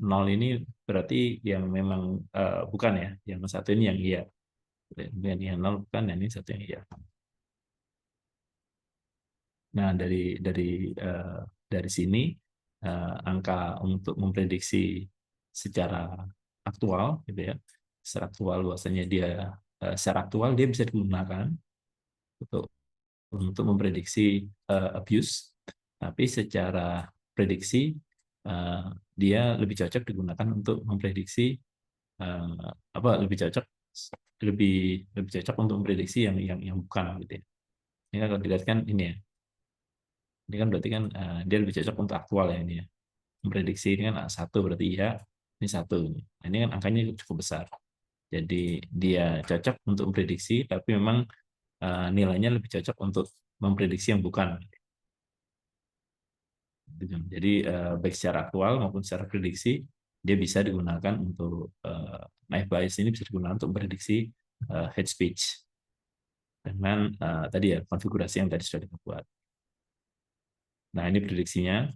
nol ini berarti yang memang bukan ya, yang satu ini yang iya, dan yang nol bukan, dan ini satu yang iya. Nah, dari sini angka untuk memprediksi secara aktual gitu ya, secara aktual bahwasanya dia secara aktual dia bisa digunakan untuk memprediksi abuse, tapi secara prediksi uh, dia lebih cocok digunakan untuk memprediksi apa lebih cocok lebih lebih cocok untuk memprediksi yang bukan gitu ya. Ini kan kalau dilihat kan ini ya, ini kan berarti kan dia lebih cocok untuk aktual ya ini ya. Memprediksi ini kan satu berarti iya, ini satu. Nah, ini kan angkanya cukup besar. Jadi dia cocok untuk memprediksi, tapi memang nilainya lebih cocok untuk memprediksi yang bukan. Jadi baik secara aktual maupun secara prediksi, dia bisa digunakan untuk naive Bayes ini bisa digunakan untuk memprediksi hate speech dengan tadi ya konfigurasi yang tadi sudah kita buat. Nah, ini prediksinya.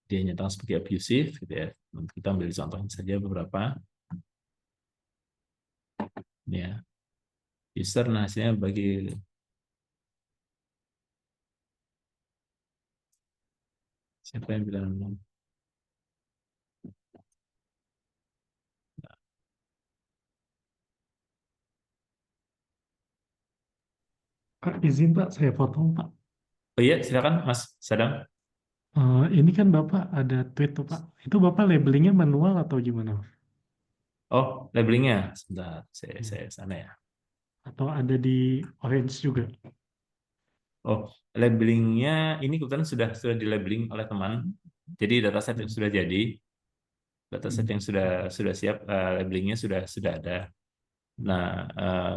Dia nyatakan sebagai abusive gitu ya. Kita ambil contohnya saja beberapa. Ya, user, nah hasilnya bagi siapa yang bilang izin Pak, saya potong Pak. Oh iya, silakan Mas Sadam. Ini kan Bapak ada tweet tuh Pak. Itu Bapak labelingnya manual atau gimana? Oh, labelingnya. Sebentar, saya Hmm. sana ya. Atau ada di Orange juga? Oh, labelingnya ini kebetulan sudah di labeling oleh teman. Jadi dataset yang sudah jadi, dataset yang sudah siap, labelingnya sudah ada. Nah,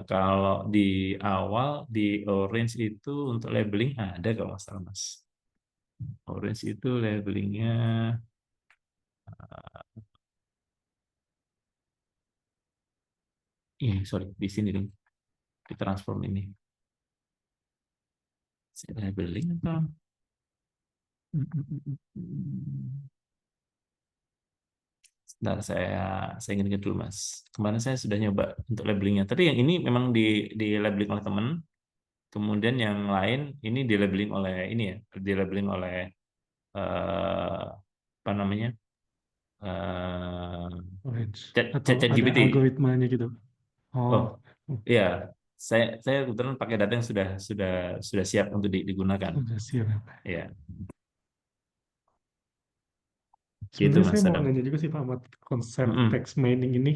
kalau di awal di Orange itu untuk labeling ada kalau nggak salah Mas. Orange itu labelingnya, sorry, di sini nih, di transform ini. Saya labeling atau? Sebentar, saya ingat dulu Mas. Kemarin saya sudah nyoba untuk labelingnya, tapi yang ini memang di labeling oleh teman. Kemudian yang lain ini di labeling oleh ini ya, di labeling oleh apa namanya? eh Orange. Chat Atau ada GPT. algoritmanya gitu? Oh, Oh, iya. Saya kebetulan pakai data yang sudah siap untuk digunakan. sudah siap. Iya, gitu Sebenarnya Mas saya mau Adam. nanya juga sih Pak, Ahmad, konsep Mm-mm. text mining ini.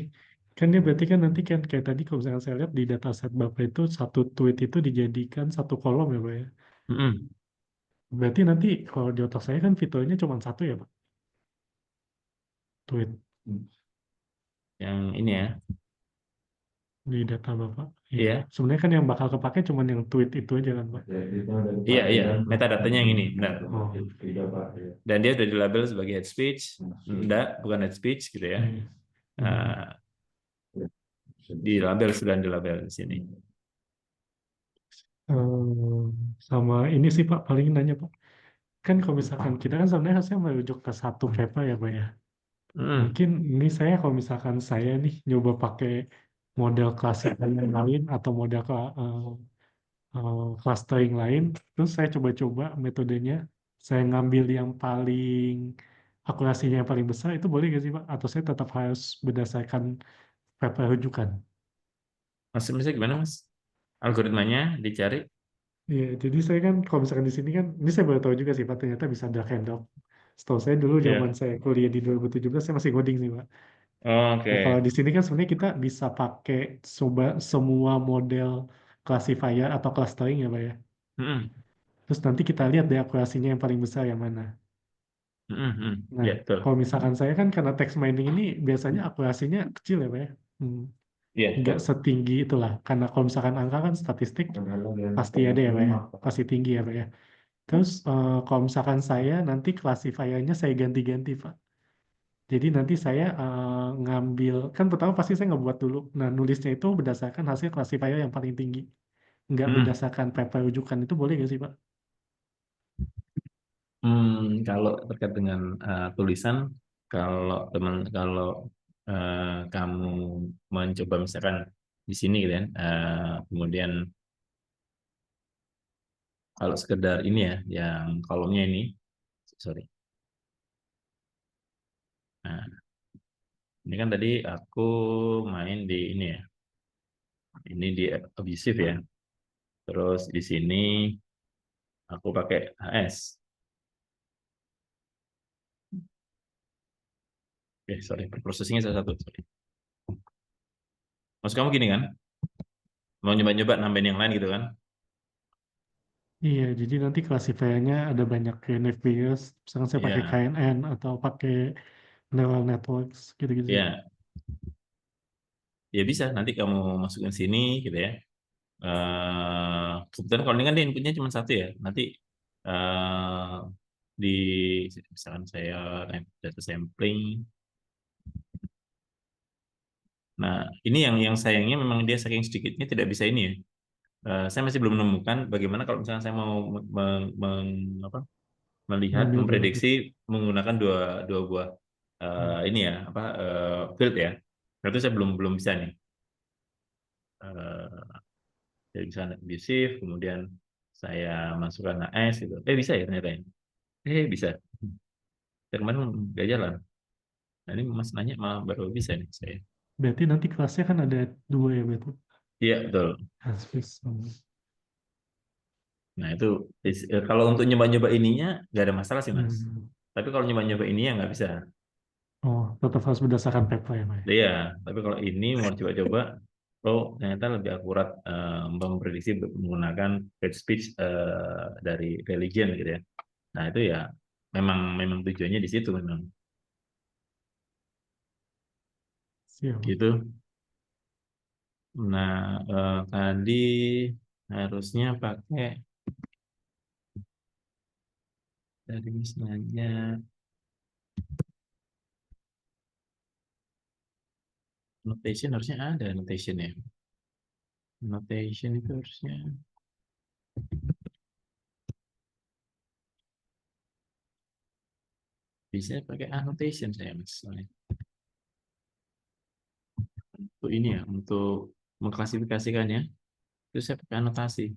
Kan dia berarti kan nanti kan kayak tadi kalau misalkan saya lihat di dataset Bapak itu satu tweet itu dijadikan satu kolom ya Pak ya? Mm-mm. Berarti nanti kalau di otak saya kan fiturnya cuma satu ya Pak? Tweet Yang ini ya. di data Bapak. Iya. Iya, Sebenarnya kan yang bakal kepake cuma yang tweet itu aja kan Pak? iya. Metadatanya yang ini, benar. Oh, Dan dia sudah dilabel sebagai head speech, enggak, bukan head speech gitu ya. iya. Eh, dilabel sudah dilabel di sini. Eh, sama ini sih Pak, paling nanya Pak. Kan kalau misalkan kita kan sebenarnya harusnya merujuk ke satu paper ya Pak ya? Mm. Mungkin ini saya kalau misalkan saya nih nyoba pakai model klasifikasi yang lain atau model clustering lain, terus saya coba-coba metodenya, saya ngambil yang paling akurasinya yang paling besar, itu boleh nggak sih Pak? Atau saya tetap harus berdasarkan paper rujukan? Maksudnya gimana Mas? Algoritmanya dicari? Iya, jadi saya kan kalau misalkan di sini kan, ini saya baru tahu juga sih Pak, ternyata bisa drag and drop. Setahu saya dulu zaman Iya. saya kuliah di 2017, saya masih ngoding sih Pak. Nah, kalau Oke. di sini kan sebenarnya kita bisa pakai semua model classifier atau clustering ya Pak ya. Mm-mm. Terus nanti kita lihat deh akurasinya yang paling besar yang mana. Mm-mm. Nah, Ya, betul. kalau misalkan saya kan karena text mining ini biasanya akurasinya kecil ya Pak ya. Iya, Nggak betul. setinggi itulah. Karena kalau misalkan angka kan statistik pasti ada ya Pak ya. Pasti tinggi ya Pak ya. Terus kalau misalkan saya nanti klasifiernya saya ganti-ganti Pak. Jadi nanti saya ngambil, kan pertama pasti saya ngebuat dulu. Nah, nulisnya itu berdasarkan hasil klasifier yang paling tinggi. Nggak Mm. berdasarkan paper rujukan. Itu boleh nggak sih Pak? Kalau terkait dengan tulisan, kalau kamu mencoba misalkan di sini gitu kan, kemudian kalau sekedar ini ya, yang kolomnya ini, sorry. Nah, ini kan tadi aku main di ini ya, ini di abusive ya. Terus di sini aku pakai HS. Sorry, processingnya satu. Sorry. Maksud kamu gini kan? Mau nyoba-nyoba nambahin yang lain gitu kan? Iya, jadi nanti klasifiernya ada banyak KNF-based. Misalkan saya pakai Iya, KNN atau pakai neural networks gitu-gitu sih. iya, ya bisa. Nanti kamu masukin sini gitu ya. Kebetulan kalau ini kan dia inputnya cuma satu ya. Nanti eh di misalkan saya data sampling. Nah, ini yang sayangnya memang dia saking sedikitnya tidak bisa ini ya. Saya masih belum menemukan bagaimana kalau misalnya saya mau apa, melihat Ngambil berapa tuh? memprediksi menggunakan dua dua buah Hmm. ini ya apa field ya. Nah, itu saya belum belum bisa nih. Saya bisa abusive, kemudian saya masukkan AS gitu. Bisa ya ternyata ya. Bisa. Dari kemarin nggak jalan. Nah, ini Mas nanya malah baru bisa nih saya. Berarti nanti kelasnya kan ada dua ya berarti. Iya, betul. Aspis. Nah itu kalau untuk nyoba-nyoba ininya nggak ada masalah sih Mas. Hmm. Tapi kalau nyoba-nyoba ini ya nggak bisa. Oh, tetap harus berdasarkan paper ya, Pak ya? Iya, tapi kalau ini mau coba-coba, oh ternyata lebih akurat memprediksi menggunakan hate speech dari religion gitu ya. Nah itu ya memang memang tujuannya di situ memang Siap, Pak. gitu. Nah tadi harusnya pakai dari misalnya notation harusnya ada notation ya. Notation itu harusnya bisa pakai annotation saya Mas. Untuk ini ya, untuk mengklasifikasikannya, itu saya pakai anotasi.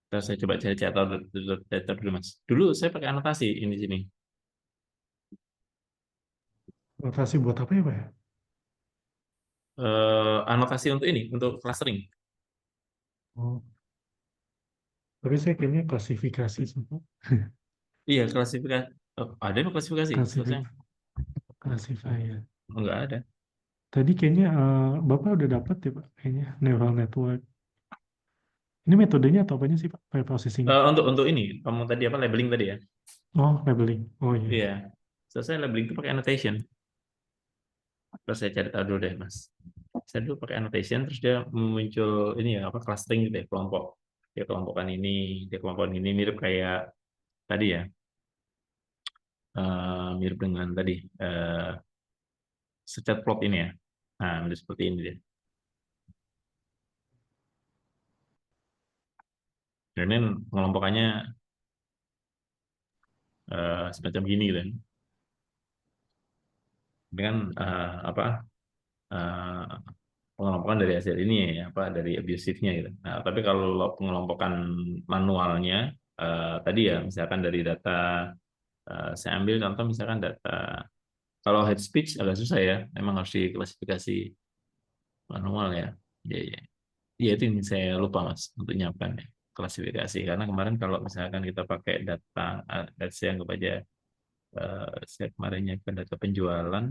Terus saya coba cari data dulu Mas. Dulu saya pakai anotasi ini sini. Notasi buat apa ya, Pak ya? Anotasi untuk ini, untuk clustering. Oh, tapi saya kayaknya klasifikasi sih, Pak. Iya, klasifikasi. Oh, ada yang klasifikasi? Selesai. Klasifik, klasifier. Enggak ada. Tadi kayaknya Bapak udah dapat ya, Pak, kayaknya neural network. Ini metodenya atau apanya sih, Pak? Processing. Untuk ini, kamu tadi apa labeling tadi ya? Oh, labeling. Oh iya. Iya. Selesai labeling itu pakai annotation. Terus saya cari tahu dulu deh, Mas. Saya dulu pakai annotation, terus dia muncul ini ya, apa clustering gitu ya, kelompok. Dia kelompokan ini, dia kelompokan ini mirip kayak tadi ya, mirip dengan tadi scatter plot ini ya. Nah, mirip seperti ini dia. Dan ini pengelompokannya semacam gini gitu. Dengan apa eh, pengelompokan dari hasil ini ya, apa dari abusive-nya gitu. Nah, tapi kalau pengelompokan manualnya tadi ya, misalkan dari data saya ambil contoh misalkan data kalau hate speech agak susah ya, memang harus diklasifikasi manual ya. Ya, ya. Ya itu yang saya lupa Mas untuk nyiapkan ya, klasifikasi karena kemarin kalau misalkan kita pakai data saya anggap aja saya kemarin nyiapkan data penjualan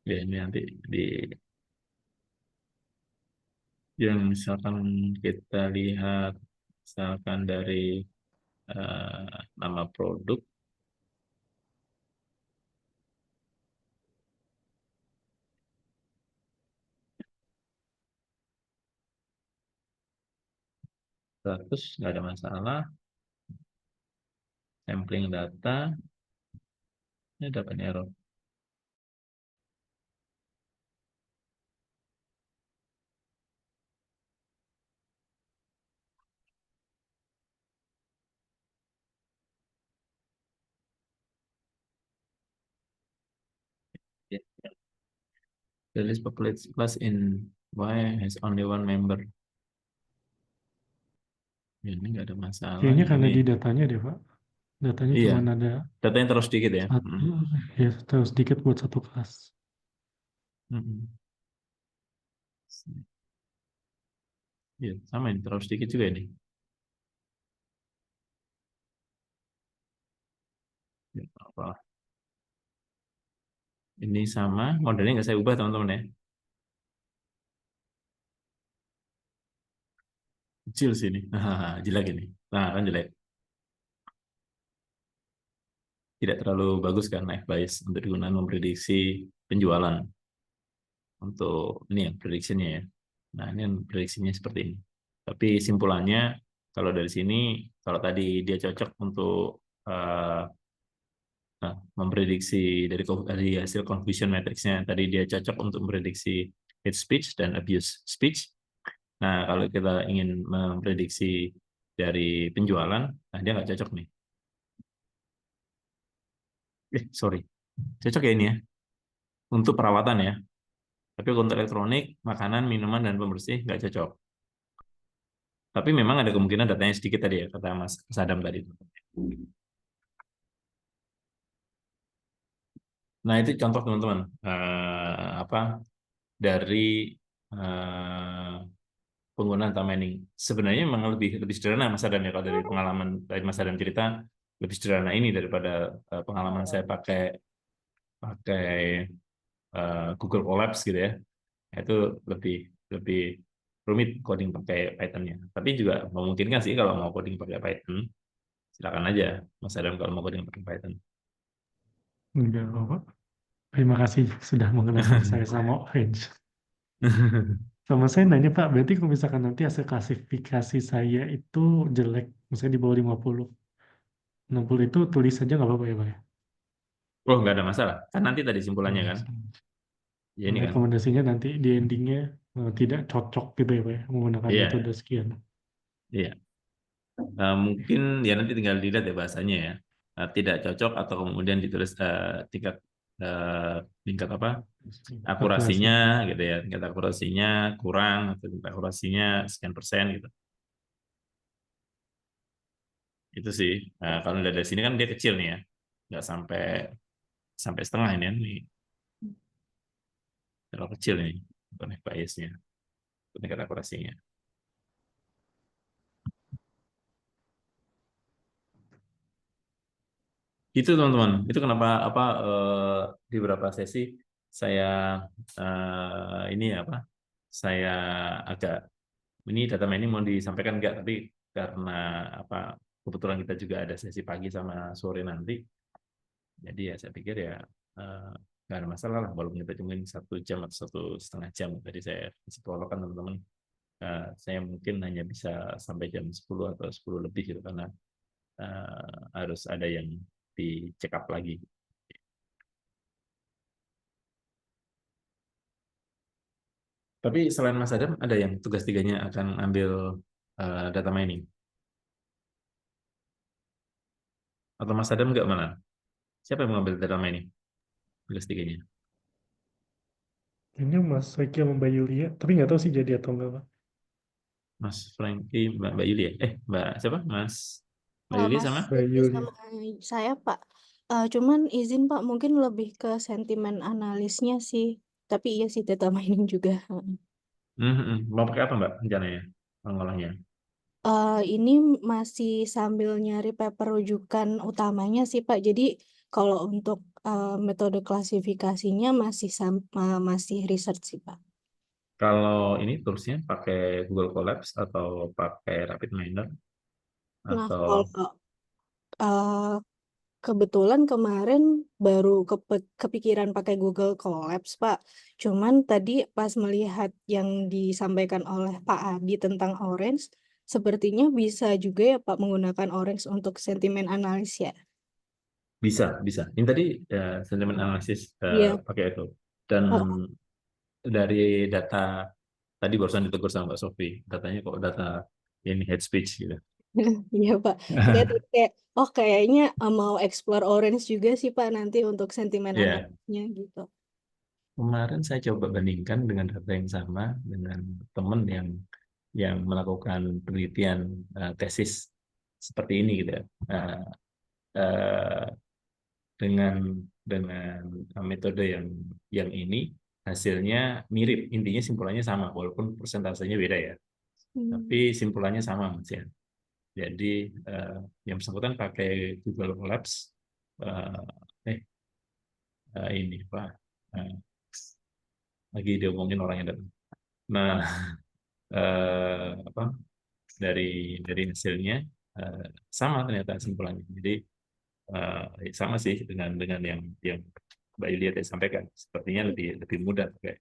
ya ini nanti di yang misalkan kita lihat misalkan dari nama produk status nggak ada masalah sampling data ini dapat error. Ya. The list populates class in Y has only one member. Ya, ini nggak ada masalah Kayaknya karena ini. di datanya deh, Pak. Datanya Iya, cuma ada datanya terus sedikit ya. satu, ya terus sedikit buat satu kelas. Mm. Iya, sama ini terus sedikit juga ini. Ya, apa? Ini sama modelnya nggak saya ubah teman-teman ya. Kecil sini. Jelek ini. Nah, kan jelek. Tidak terlalu bagus kan naik bias untuk digunakan memprediksi penjualan untuk ini ya prediksinya ya. Nah ini prediksinya seperti ini. Tapi simpulannya kalau dari sini kalau tadi dia cocok untuk uh, memprediksi dari hasil confusion matrixnya tadi dia cocok untuk memprediksi hate speech dan abuse speech. Nah kalau kita ingin memprediksi dari penjualan, nah dia nggak cocok nih. Sorry, cocok ya ini ya untuk perawatan ya. Tapi untuk elektronik, makanan, minuman, dan pembersih nggak cocok. Tapi memang ada kemungkinan datanya sedikit tadi ya, kata Mas Adam tadi. Nah, itu contoh teman-teman. Apa dari eh, penggunaan data mining. Sebenarnya memang lebih lebih sederhana Mas Adam ya, kalau dari pengalaman dari Mas Adam cerita lebih sederhana ini daripada pengalaman saya pakai pakai Google Colabs gitu ya. Itu lebih lebih rumit coding pakai Python-nya. Tapi juga memungkinkan sih kalau mau coding pakai Python, silakan aja Mas Adam kalau mau coding pakai Python. Enggak apa. Terima kasih sudah mengenalkan saya sama Orange. Sama saya nanya Pak, berarti kalau misalkan nanti hasil klasifikasi saya itu jelek, misalnya di bawah 50, 60 itu tulis saja nggak apa-apa ya Pak ya? Oh, nggak ada masalah. Kan nanti tadi Nggak simpulannya ada kan. masalah. Ya Dan ini kan. rekomendasinya nanti di endingnya tidak cocok gitu ya Pak ya, menggunakan metode Iya, sekian. iya. Mungkin ya nanti tinggal dilihat ya bahasanya ya. Tidak cocok atau kemudian ditulis tingkat tingkat apa Akurasi. akurasinya gitu ya, tingkat akurasinya kurang atau tingkat akurasinya sekian persen gitu. Itu sih. Kalau dari sini kan dia kecil nih ya, nggak sampai sampai setengah ini, terlalu kecil ini connect biasnya, tingkat akurasinya. Itu teman-teman, itu kenapa apa di beberapa sesi saya ini apa, saya agak ini data mining mau disampaikan enggak, tapi karena apa kebetulan kita juga ada sesi pagi sama sore nanti, jadi ya saya pikir ya eh, nggak ada masalah lah walaupun kita cuma 1 jam atau 1,5 jam. Tadi saya kasih prolog kan teman-teman. Saya mungkin hanya bisa sampai jam 10 atau 10 lebih gitu karena harus ada yang di check up lagi. Tapi selain Mas Adam, ada yang tugas tiganya akan ambil data mining? Atau Mas Adam nggak malah? Siapa yang mengambil data mining? Tugas tiganya. Ini Mas Reki sama Mbak Yulia, tapi nggak tahu sih jadi atau enggak Pak. Mas Franky, Mbak Yuli ya? Mbak siapa? Mbak Yuli Mas sama? Mbak Riki Yulia. sama saya, Pak. Cuman izin, Pak, mungkin lebih ke sentimen analisnya sih. Tapi iya sih, data mining juga. Mau pakai apa Mbak rencananya? Pengolahnya. Ini masih sambil nyari paper rujukan utamanya sih, Pak. Jadi kalau untuk metode klasifikasinya masih research sih, Pak. Kalau ini toolsnya pakai Google Colabs atau pakai RapidMiner Nah, atau kalau uh, kebetulan kemarin baru kepikiran pakai Google Colabs, Pak. Cuman tadi pas melihat yang disampaikan oleh Pak Adi tentang Orange, sepertinya bisa juga ya Pak menggunakan Orange untuk sentimen analis ya. bisa. Ini tadi sentiment analysis Iya. pakai itu. Dan Oh, dari data tadi barusan ditegur sama Mbak Sofi, datanya kok data ini head speech gitu. iya Pak. Saya tadi kayak, oh kayaknya mau explore Orange juga sih Pak nanti untuk sentimen Ya, analisnya gitu. kemarin saya coba bandingkan dengan data yang sama dengan teman yang melakukan penelitian tesis seperti ini gitu ya. Eh, eh, dengan metode yang ini hasilnya mirip, intinya simpulannya sama walaupun persentasenya beda ya, tapi Hmm. simpulannya sama Mas ya. Jadi eh, yang bersangkutan pakai Google Labs, eh, eh ini Pak, eh, lagi diomongin orangnya datang. Nah, apa dari hasilnya eh, sama ternyata simpulannya. Jadi sama sih dengan yang Mbak Yulia tadi sampaikan. Sepertinya lebih lebih mudah kayak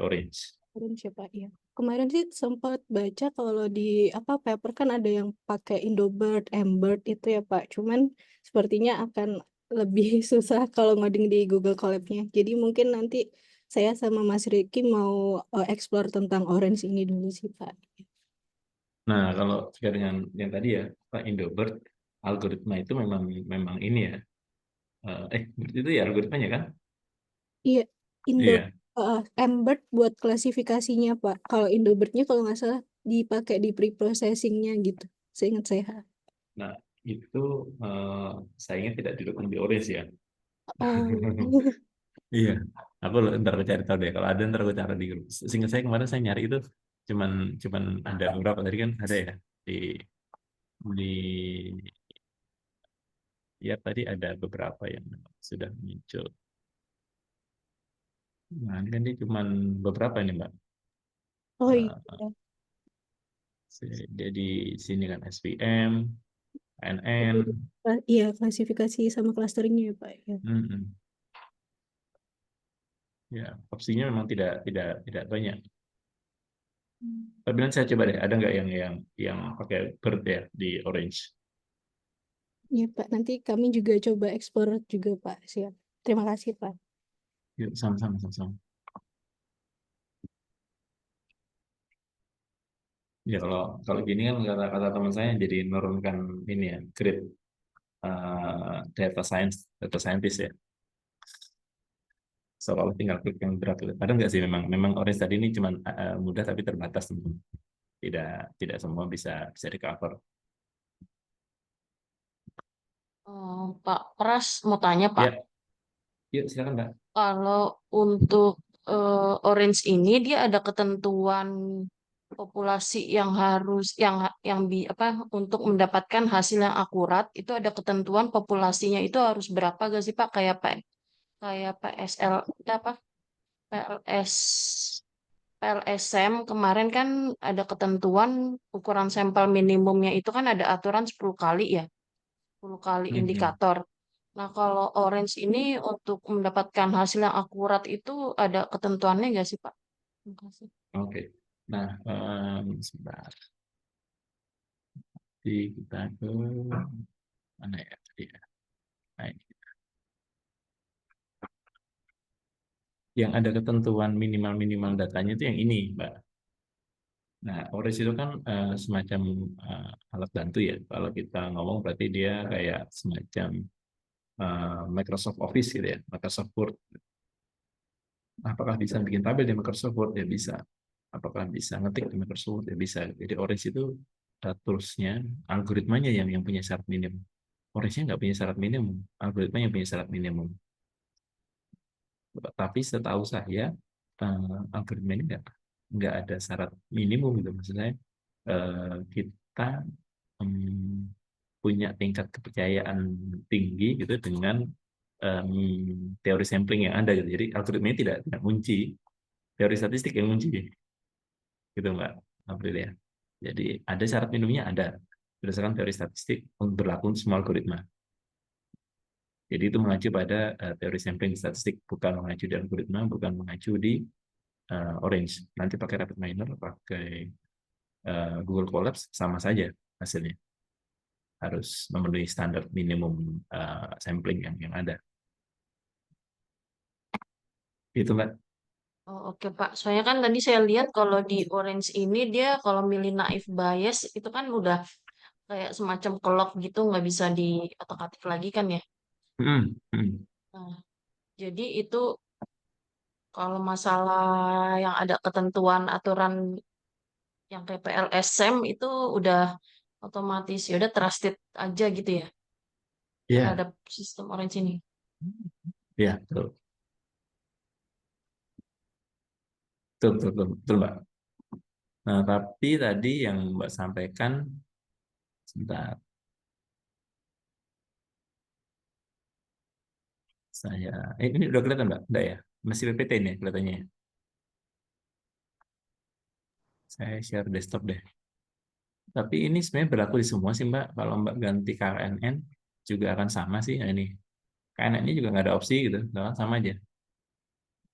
Orange. Kemarin siapa ya? Kemarin sih sempat baca kalau di apa paper kan ada yang pakai Indobird, Mbird itu ya Pak. Cuman sepertinya akan lebih susah kalau ngoding di Google Colab-nya. Jadi mungkin nanti saya sama Mas Riki mau explore tentang Orange ini dulu sih Pak. Nah, kalau terkait dengan yang tadi ya, Pak Indobird, algoritma itu memang memang ini ya. Itu ya algoritmanya kan? Iya, Indo Iya. Mbert buat klasifikasinya Pak. Kalau Indobert-nya kalau nggak salah dipakai di pre-processing-nya gitu. Seingat saya. Nah, itu sayangnya tidak didukung di Orange ya. Oh, Iya, aku ntar aku cari tahu deh. Kalau ada ntar aku cari di grup. Seingat saya kemarin saya nyari itu cuman cuman ada beberapa tadi kan ada ya di ya tadi ada beberapa yang sudah muncul. Nah, ini kan dia cuman beberapa ini Mbak. oh Eh, iya. dia di sini kan SVM, ANN. Iya, klasifikasi sama clusteringnya ya Pak. Ya. Mm-mm. Ya, opsinya memang tidak banyak. Tapi nanti saya coba deh, ada nggak yang pakai bird ya di Orange? Iya Pak, nanti kami juga coba ekspor juga Pak. Siap. Terima kasih Pak. Yuk, sama-sama, sama-sama. Ya kalau kalau gini kan kata teman saya jadi menurunkan ini ya, grade data scientist ya. Soalnya tinggal klik yang berat. Ada nggak sih memang Orange tadi ini cuma mudah tapi terbatas, teman. Tidak semua bisa bisa di cover. Pak Pras mau tanya Pak, Ya, yuk silakan Mbak. kalau untuk Orange ini dia ada ketentuan populasi yang harus apa untuk mendapatkan hasil yang akurat itu ada ketentuan populasinya itu harus berapa gak sih Pak, kayak PSL apa PLS PLSM kemarin kan ada ketentuan ukuran sampel minimumnya itu kan ada aturan 10 kali ya, 10 kali Mhm. indikator. Nah, kalau Orange ini untuk mendapatkan hasil yang akurat itu ada ketentuannya nggak sih, Pak? Terima kasih. Oke. Nah, sebentar. Jadi kita ke mana ya tadi ya? Nah, ini. Yang ada ketentuan minimal datanya itu yang ini, Mbak. Nah, Orange itu kan semacam alat bantu ya. Kalau kita ngomong berarti dia kayak semacam Microsoft Office gitu ya, Microsoft Word. Apakah bisa bikin tabel di Microsoft Word? Ya bisa. Apakah bisa ngetik di Microsoft Word? Ya bisa. Jadi Orange itu toolsnya, algoritmanya yang punya syarat minimum. Orange-nya nggak punya syarat minimum, algoritma yang punya syarat minimum. Tapi setahu saya algoritma ini nggak ada syarat minimum gitu. Maksudnya kita punya tingkat kepercayaan tinggi gitu dengan teori sampling yang ada gitu. Jadi algoritmanya tidak kunci, teori statistik yang kunci gitu Mbak April ya. Jadi ada syarat minimumnya ada berdasarkan teori statistik untuk berlaku untuk semua algoritma. Jadi itu mengacu pada teori sampling statistik, bukan mengacu di algoritma, bukan mengacu di Orange. Nanti pakai RapidMiner, pakai Google Colabs sama saja hasilnya. Harus memenuhi standar minimum sampling yang ada. Itu Mbak. Oh, oke Pak. Soalnya kan tadi saya lihat kalau di Orange ini dia kalau milih naif bias itu kan udah kayak semacam kelok gitu nggak bisa diotak-atik lagi kan ya. Hmm, hmm. Nah, jadi itu kalau masalah yang ada ketentuan aturan yang kayak PLSM itu udah otomatis ya udah trusted aja gitu ya Iya, terhadap sistem Orange ini. iya, betul. Betul, betul, betul, betul, Mbak. Nah, tapi tadi yang Mbak sampaikan, sebentar, ini udah kelihatan Mbak? Udah ya? Masih PPT ini kelihatannya. Saya share desktop deh. Tapi ini sebenarnya berlaku di semua sih Mbak. Kalau Mbak ganti KNN juga akan sama sih. Nah, ini KNN ini juga nggak ada opsi gitu, sama aja.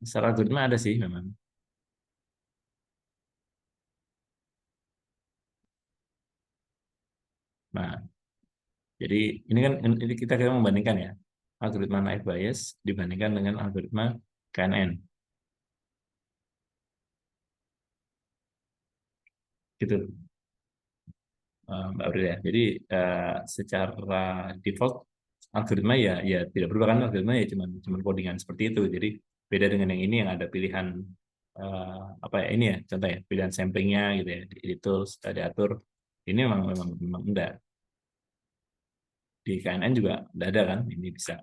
Secara algoritma ada sih memang. Nah, jadi ini kan ini kita membandingkan ya algoritma naif bias dibandingkan dengan algoritma KNN gitu. Mbak Aurel ya. Jadi secara default algoritma ya tidak berubah kan algoritma ya cuman codingan seperti itu. Jadi Beda dengan yang ini yang ada pilihan apa ya ini ya contoh ya pilihan samplingnya gitu ya itu sudah diatur. Ini memang enggak. Di KNN juga enggak ada kan, ini bisa.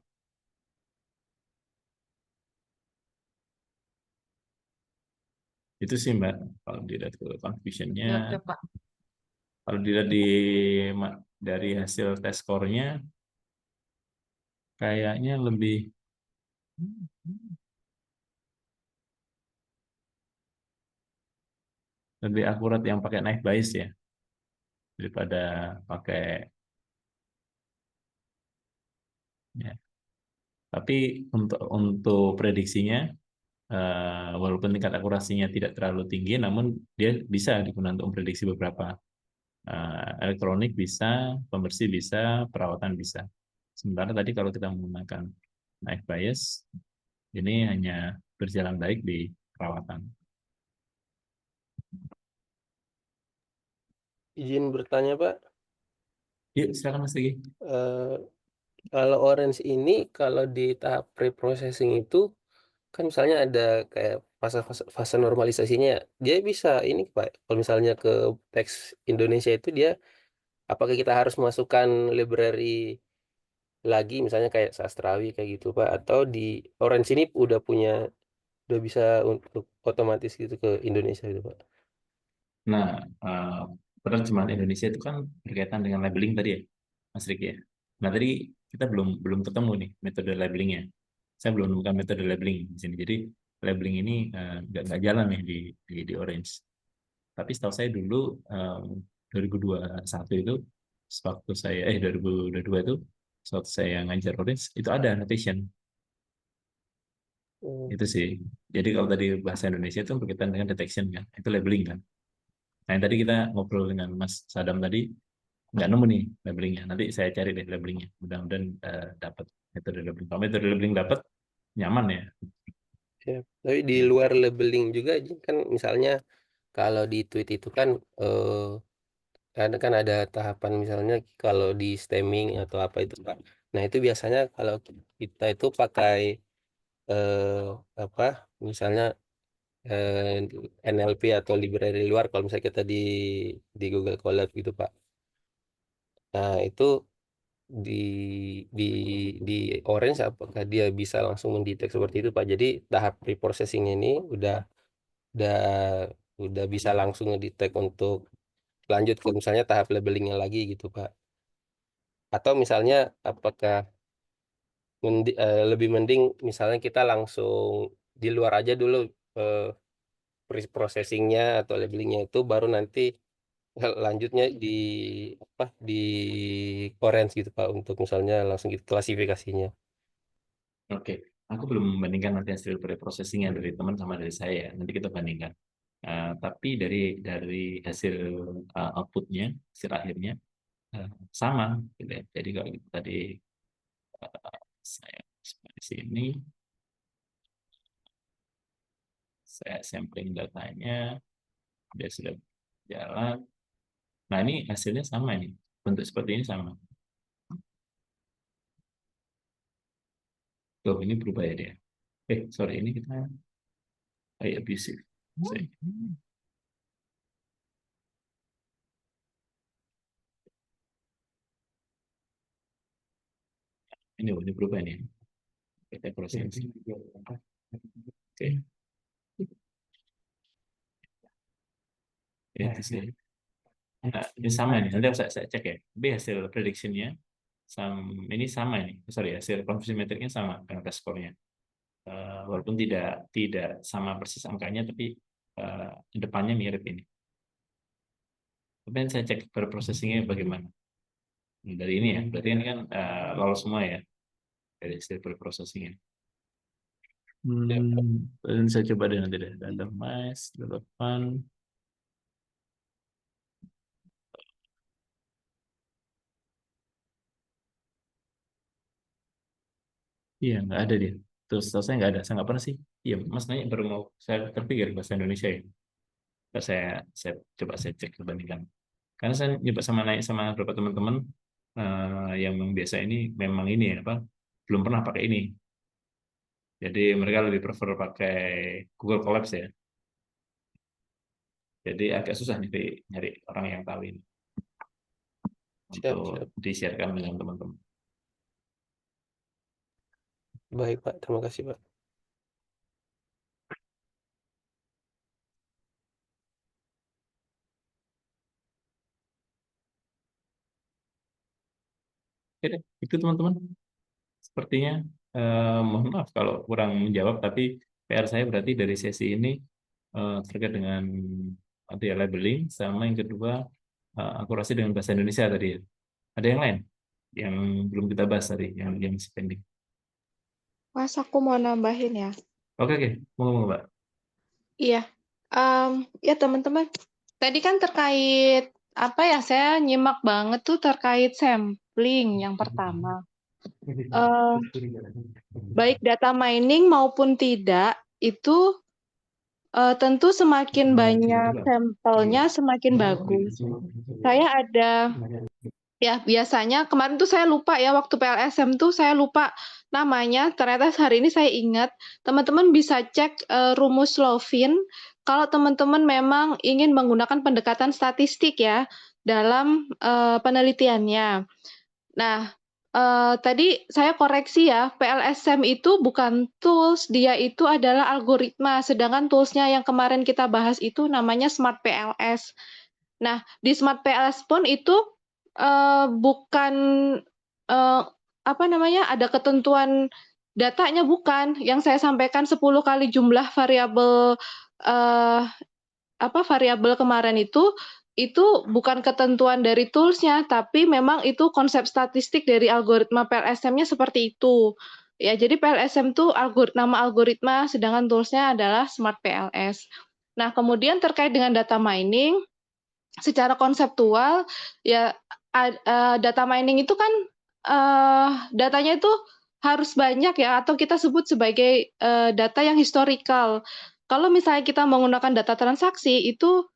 Itu sih Mbak, kalau dilihat ke confusion-nya, Ya, ya, Pak. kalau dilihat dari hasil tes score-nya, kayaknya lebih akurat yang pakai knife bias ya, daripada pakai ya. Tapi untuk prediksinya, walaupun tingkat akurasinya tidak terlalu tinggi, namun dia bisa digunakan untuk memprediksi beberapa elektronik bisa, pembersih bisa, perawatan bisa. Sementara tadi kalau kita menggunakan knife bias, ini hanya berjalan baik di perawatan. Izin bertanya Pak, Yuk, silakan Mas Rigi. eh, kalau orange ini kalau di tahap pre-processing itu kan misalnya ada kayak fase normalisasinya, dia bisa ini Pak, kalau misalnya ke teks Indonesia itu dia apakah kita harus masukkan library lagi misalnya kayak sastrawi kayak gitu Pak, atau di orange ini udah bisa untuk otomatis gitu ke Indonesia gitu Pak. Nah, penerjemahan Indonesia itu kan berkaitan dengan labeling tadi ya, Mas Riki ya. Nah, tadi kita belum ketemu nih metode labelingnya. Saya belum menemukan metode labeling di sini. Jadi labeling ini nggak jalan nih di Orange. Tapi setahu saya dulu 2021 itu, waktu saya 2022 itu, waktu saya ngajar Orange itu ada annotation itu sih. Jadi kalau tadi bahasa Indonesia itu berkaitan dengan detection kan, itu labeling kan. Nah, yang tadi kita ngobrol dengan Mas Sadam tadi, nggak nemu nih labelingnya. Nanti saya cari deh labelingnya. Mudah-mudahan dapat metode labeling. Kalau metode labeling dapat, nyaman ya. Ya, tapi di luar labeling juga kan misalnya kalau di tweet itu kan kan ada tahapan misalnya kalau di stemming atau apa itu Pak. Nah, itu biasanya kalau kita itu pakai apa misalnya NLP atau library luar kalau misalnya kita di Google Colab gitu Pak. Nah, itu di di di Orange apakah dia bisa langsung mendetek seperti itu Pak. Jadi tahap preprocessing ini udah udah bisa langsung ngedetek untuk lanjut ke misalnya tahap labelingnya lagi gitu Pak. Atau misalnya apakah lebih mending misalnya kita langsung di luar aja dulu eh, processingnya atau labelingnya itu baru nanti lanjutnya di apa di Orange gitu Pak untuk misalnya langsung gitu klasifikasinya. Oke, aku belum membandingkan nanti hasil pre-processingnya dari teman sama dari saya. Nanti kita bandingkan. Tapi dari hasil outputnya, hasil akhirnya sama. Gitu ya. Jadi kalau kita tadi saya di sini, saya sampling datanya, dia sudah jalan. Nah, ini hasilnya sama ini. Bentuk seperti ini sama. Tuh, ini berubah ya dia. Sorry, ini kita abusive. Ini berubah ini. Kita proses. Oke. Ya, nah, ini sama nih. Nanti saya cek ya. Tapi hasil prediksinya ini sama ini. Sorry, hasil confusion metricnya sama dengan test score-nya. Walaupun tidak sama persis angkanya, tapi depannya mirip ini. Tapi saya cek processingnya bagaimana. Dari ini ya, berarti ini kan lolos semua ya dari hasil processingnya. Dan saya coba deh nanti deh data mice, depan. Iya, nggak ada dia. Terus saya nggak ada, saya nggak pernah sih. Iya, Mas nanya baru mau saya terpikir bahasa Indonesia ya. Terus saya coba saya cek perbandingan. Karena saya nyoba sama naik sama beberapa teman-teman yang biasa ini memang ini ya apa belum pernah pakai ini. Jadi mereka lebih prefer pakai Google Colabs ya. Jadi agak susah nyari orang yang tahu ini Siap, untuk siap. di-sharekan dengan teman-teman. Baik, Pak. Terima kasih, Pak. Oke deh, itu teman-teman. Sepertinya mohon maaf kalau kurang menjawab, tapi PR saya berarti dari sesi ini terkait dengan nanti ya, labeling, sama yang kedua akurasi dengan bahasa Indonesia tadi. Ada yang lain yang belum kita bahas tadi, yang masih pending. Mas, aku mau nambahin ya. Oke, mau Mbak. Iya, ya teman-teman. Tadi kan terkait apa ya? Saya nyimak banget tuh terkait sampling yang pertama. Baik data mining maupun tidak itu tentu semakin banyak sampelnya semakin bagus. Saya ada ya biasanya kemarin tuh saya lupa ya waktu PLSM tuh saya lupa namanya. Ternyata hari ini saya ingat. Teman-teman bisa cek rumus Lovin kalau teman-teman memang ingin menggunakan pendekatan statistik ya dalam penelitiannya. Nah, tadi saya koreksi ya, PLSM itu bukan tools, dia itu adalah algoritma. Sedangkan toolsnya yang kemarin kita bahas itu namanya Smart PLS. Nah, di Smart PLS pun itu bukan apa namanya, ada ketentuan datanya bukan. Yang saya sampaikan 10 kali jumlah variabel variabel kemarin itu bukan ketentuan dari tools-nya, tapi memang itu konsep statistik dari algoritma PLSM-nya seperti itu. Ya, jadi PLSM itu nama algoritma, sedangkan tools-nya adalah Smart PLS. Nah, kemudian terkait dengan data mining, secara konseptual ya data mining itu kan datanya itu harus banyak ya, atau kita sebut sebagai data yang historical. Kalau misalnya kita menggunakan data transaksi itu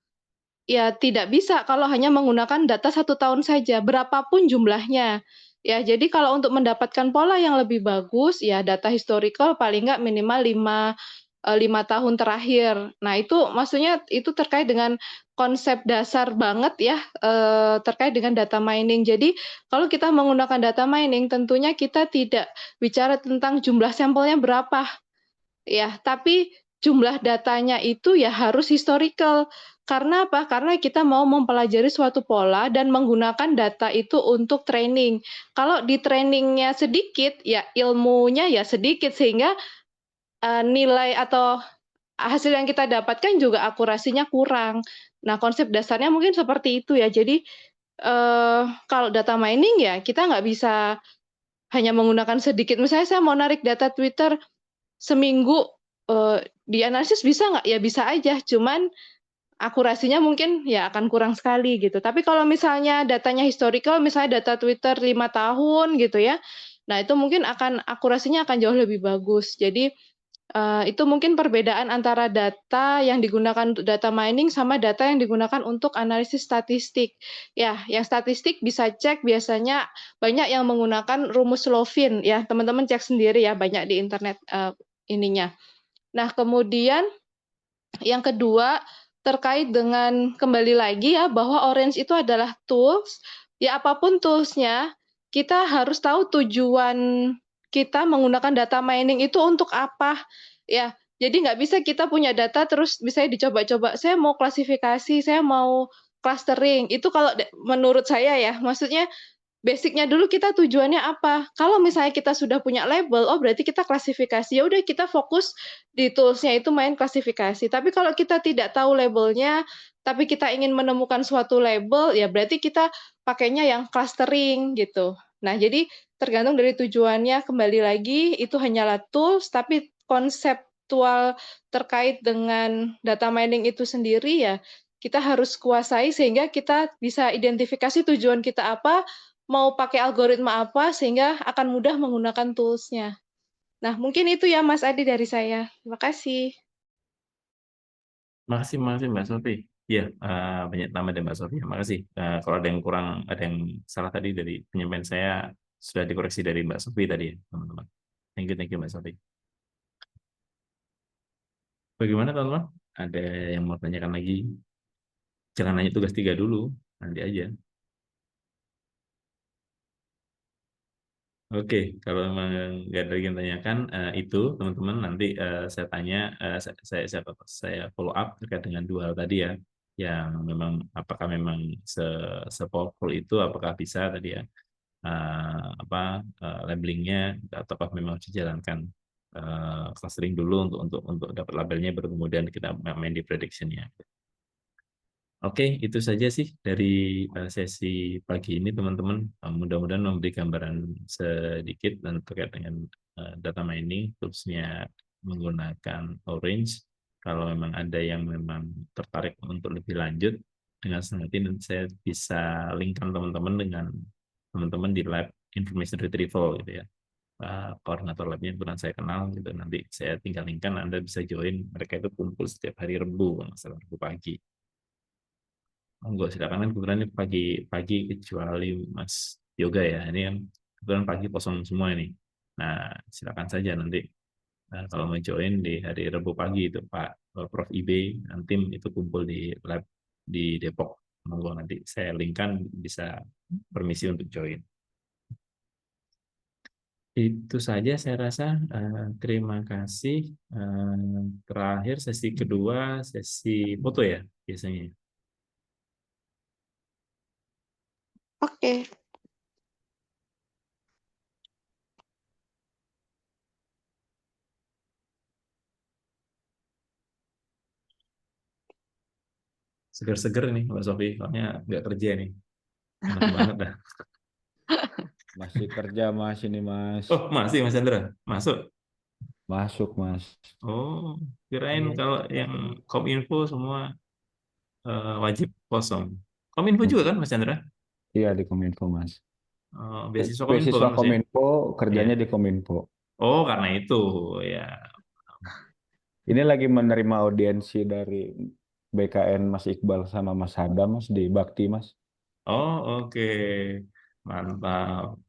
ya tidak bisa kalau hanya menggunakan data 1 tahun saja, berapapun jumlahnya. Ya, jadi kalau untuk mendapatkan pola yang lebih bagus, ya data historical paling nggak minimal 5 tahun terakhir. Nah, itu maksudnya itu terkait dengan konsep dasar banget ya, terkait dengan data mining. Jadi, kalau kita menggunakan data mining, tentunya kita tidak bicara tentang jumlah sampelnya berapa, ya, tapi jumlah datanya itu ya harus historical. Karena apa? Karena kita mau mempelajari suatu pola dan menggunakan data itu untuk training. Kalau di trainingnya sedikit, ya ilmunya ya sedikit, sehingga nilai atau hasil yang kita dapatkan juga akurasinya kurang. Nah, konsep dasarnya mungkin seperti itu ya. Jadi, kalau data mining ya kita nggak bisa hanya menggunakan sedikit. Misalnya saya mau narik data Twitter seminggu, dianalisis bisa nggak? Ya bisa aja, cuman akurasinya mungkin ya akan kurang sekali gitu. Tapi kalau misalnya datanya historical, misalnya data Twitter 5 tahun gitu ya, nah itu mungkin akurasinya akan jauh lebih bagus. Jadi, itu mungkin perbedaan antara data yang digunakan untuk data mining sama data yang digunakan untuk analisis statistik. Ya, yang statistik bisa cek biasanya banyak yang menggunakan rumus Lovin ya, teman-teman cek sendiri ya, banyak di internet, ininya. Nah, kemudian yang kedua, terkait dengan kembali lagi ya, bahwa Orange itu adalah tools, ya apapun tools-nya, kita harus tahu tujuan kita menggunakan data mining itu untuk apa. Ya, jadi nggak bisa kita punya data terus bisa dicoba-coba, saya mau klasifikasi, saya mau clustering, itu kalau menurut saya ya, maksudnya basic-nya dulu kita tujuannya apa. Kalau misalnya kita sudah punya label, oh berarti kita klasifikasi. Ya udah kita fokus di tools-nya itu main klasifikasi. Tapi kalau kita tidak tahu labelnya, tapi kita ingin menemukan suatu label, ya berarti kita pakainya yang clustering gitu. Nah, jadi tergantung dari tujuannya, kembali lagi itu hanyalah tools, tapi konseptual terkait dengan data mining itu sendiri ya kita harus kuasai sehingga kita bisa identifikasi tujuan kita apa, mau pakai algoritma apa sehingga akan mudah menggunakan tools-nya. Nah, mungkin itu ya Mas Adi dari saya. Terima kasih. Makasih Mbak Sofi. Iya, banyak nama dari Mbak Sofi. Makasih. Kalau ada yang kurang, ada yang salah tadi dari penyampaian saya, sudah dikoreksi dari Mbak Sofi tadi ya, teman-teman. Thank you Mbak Sofi. Bagaimana teman-teman? Ada yang mau tanyakan lagi? Jangan nanya tugas 3 dulu, nanti aja. Oke, kalau memang nggak ada yang tanyakan itu teman-teman nanti saya tanya, saya follow up terkait dengan 2 hal tadi ya, yang memang apakah memang se-powerful itu, apakah bisa tadi ya labelingnya, ataukah memang harus dijalankan clustering dulu untuk dapat labelnya, baru kemudian kita main di prediction-nya. Oke, itu saja sih dari sesi pagi ini teman-teman. Mudah-mudahan memberi gambaran sedikit dan terkait dengan data mining, toolsnya menggunakan Orange. Kalau memang ada yang memang tertarik untuk lebih lanjut, dengan senang hati nanti saya bisa linkkan teman-teman dengan teman-teman di lab information retrieval gitu ya. Koordinator labnya kebetulan saya kenal gitu, nanti saya tinggal linkkan, Anda bisa join. Mereka itu kumpul setiap hari Rabu, masalah Rabu pagi. Enggak, silakan, kan kebetulan ini pagi kecuali Mas Yoga ya, ini kan kebetulan pagi kosong semua ini. Nah, silakan saja nanti kalau mau join di hari Rabu pagi itu Pak Prof IB dan tim itu kumpul di lab di Depok. Monggo nanti saya linkkan, bisa permisi untuk join. Itu saja saya rasa. Terima kasih. Terakhir sesi kedua, sesi foto ya biasanya. Oke. Seger-seger nih Mbak Sofi, soalnya nggak kerja nih. Enak banget dah. Masih kerja Mas ini Mas. Oh, masih Mas Chandra? Masuk? Masuk Mas. Oh, kirain kalau yang Kominfo semua wajib kosong. Kominfo juga kan Mas Chandra? Iya di Kominfo Mas. Beasiswa Kominfo Beasiswa kan Mas ya? Kominfo, kerjanya Iya. di Kominfo. Oh, karena itu ya. Ini lagi menerima audiensi dari BKN Mas Iqbal sama Mas Hadam Mas di Bakti Mas. Oh, oke. Mantap.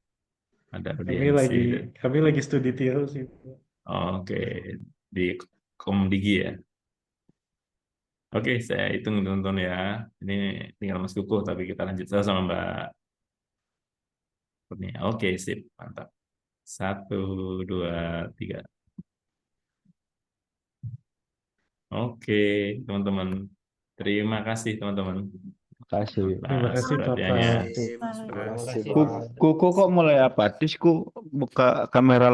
Ada Kami audiensi. lagi studi tiru sih. Oke, di Komdigi ya. Oke, saya hitung teman-teman ya. Ini tinggal Mas Kukuh, tapi kita lanjut sama Mbak Kurnia. Oke, sip, mantap. 1, 2, 3. Oke, teman-teman. Terima kasih, teman-teman. Kasih. Terima kasih Perhatiannya. Bapak. Kuku kok mulai apatis ku buka kamera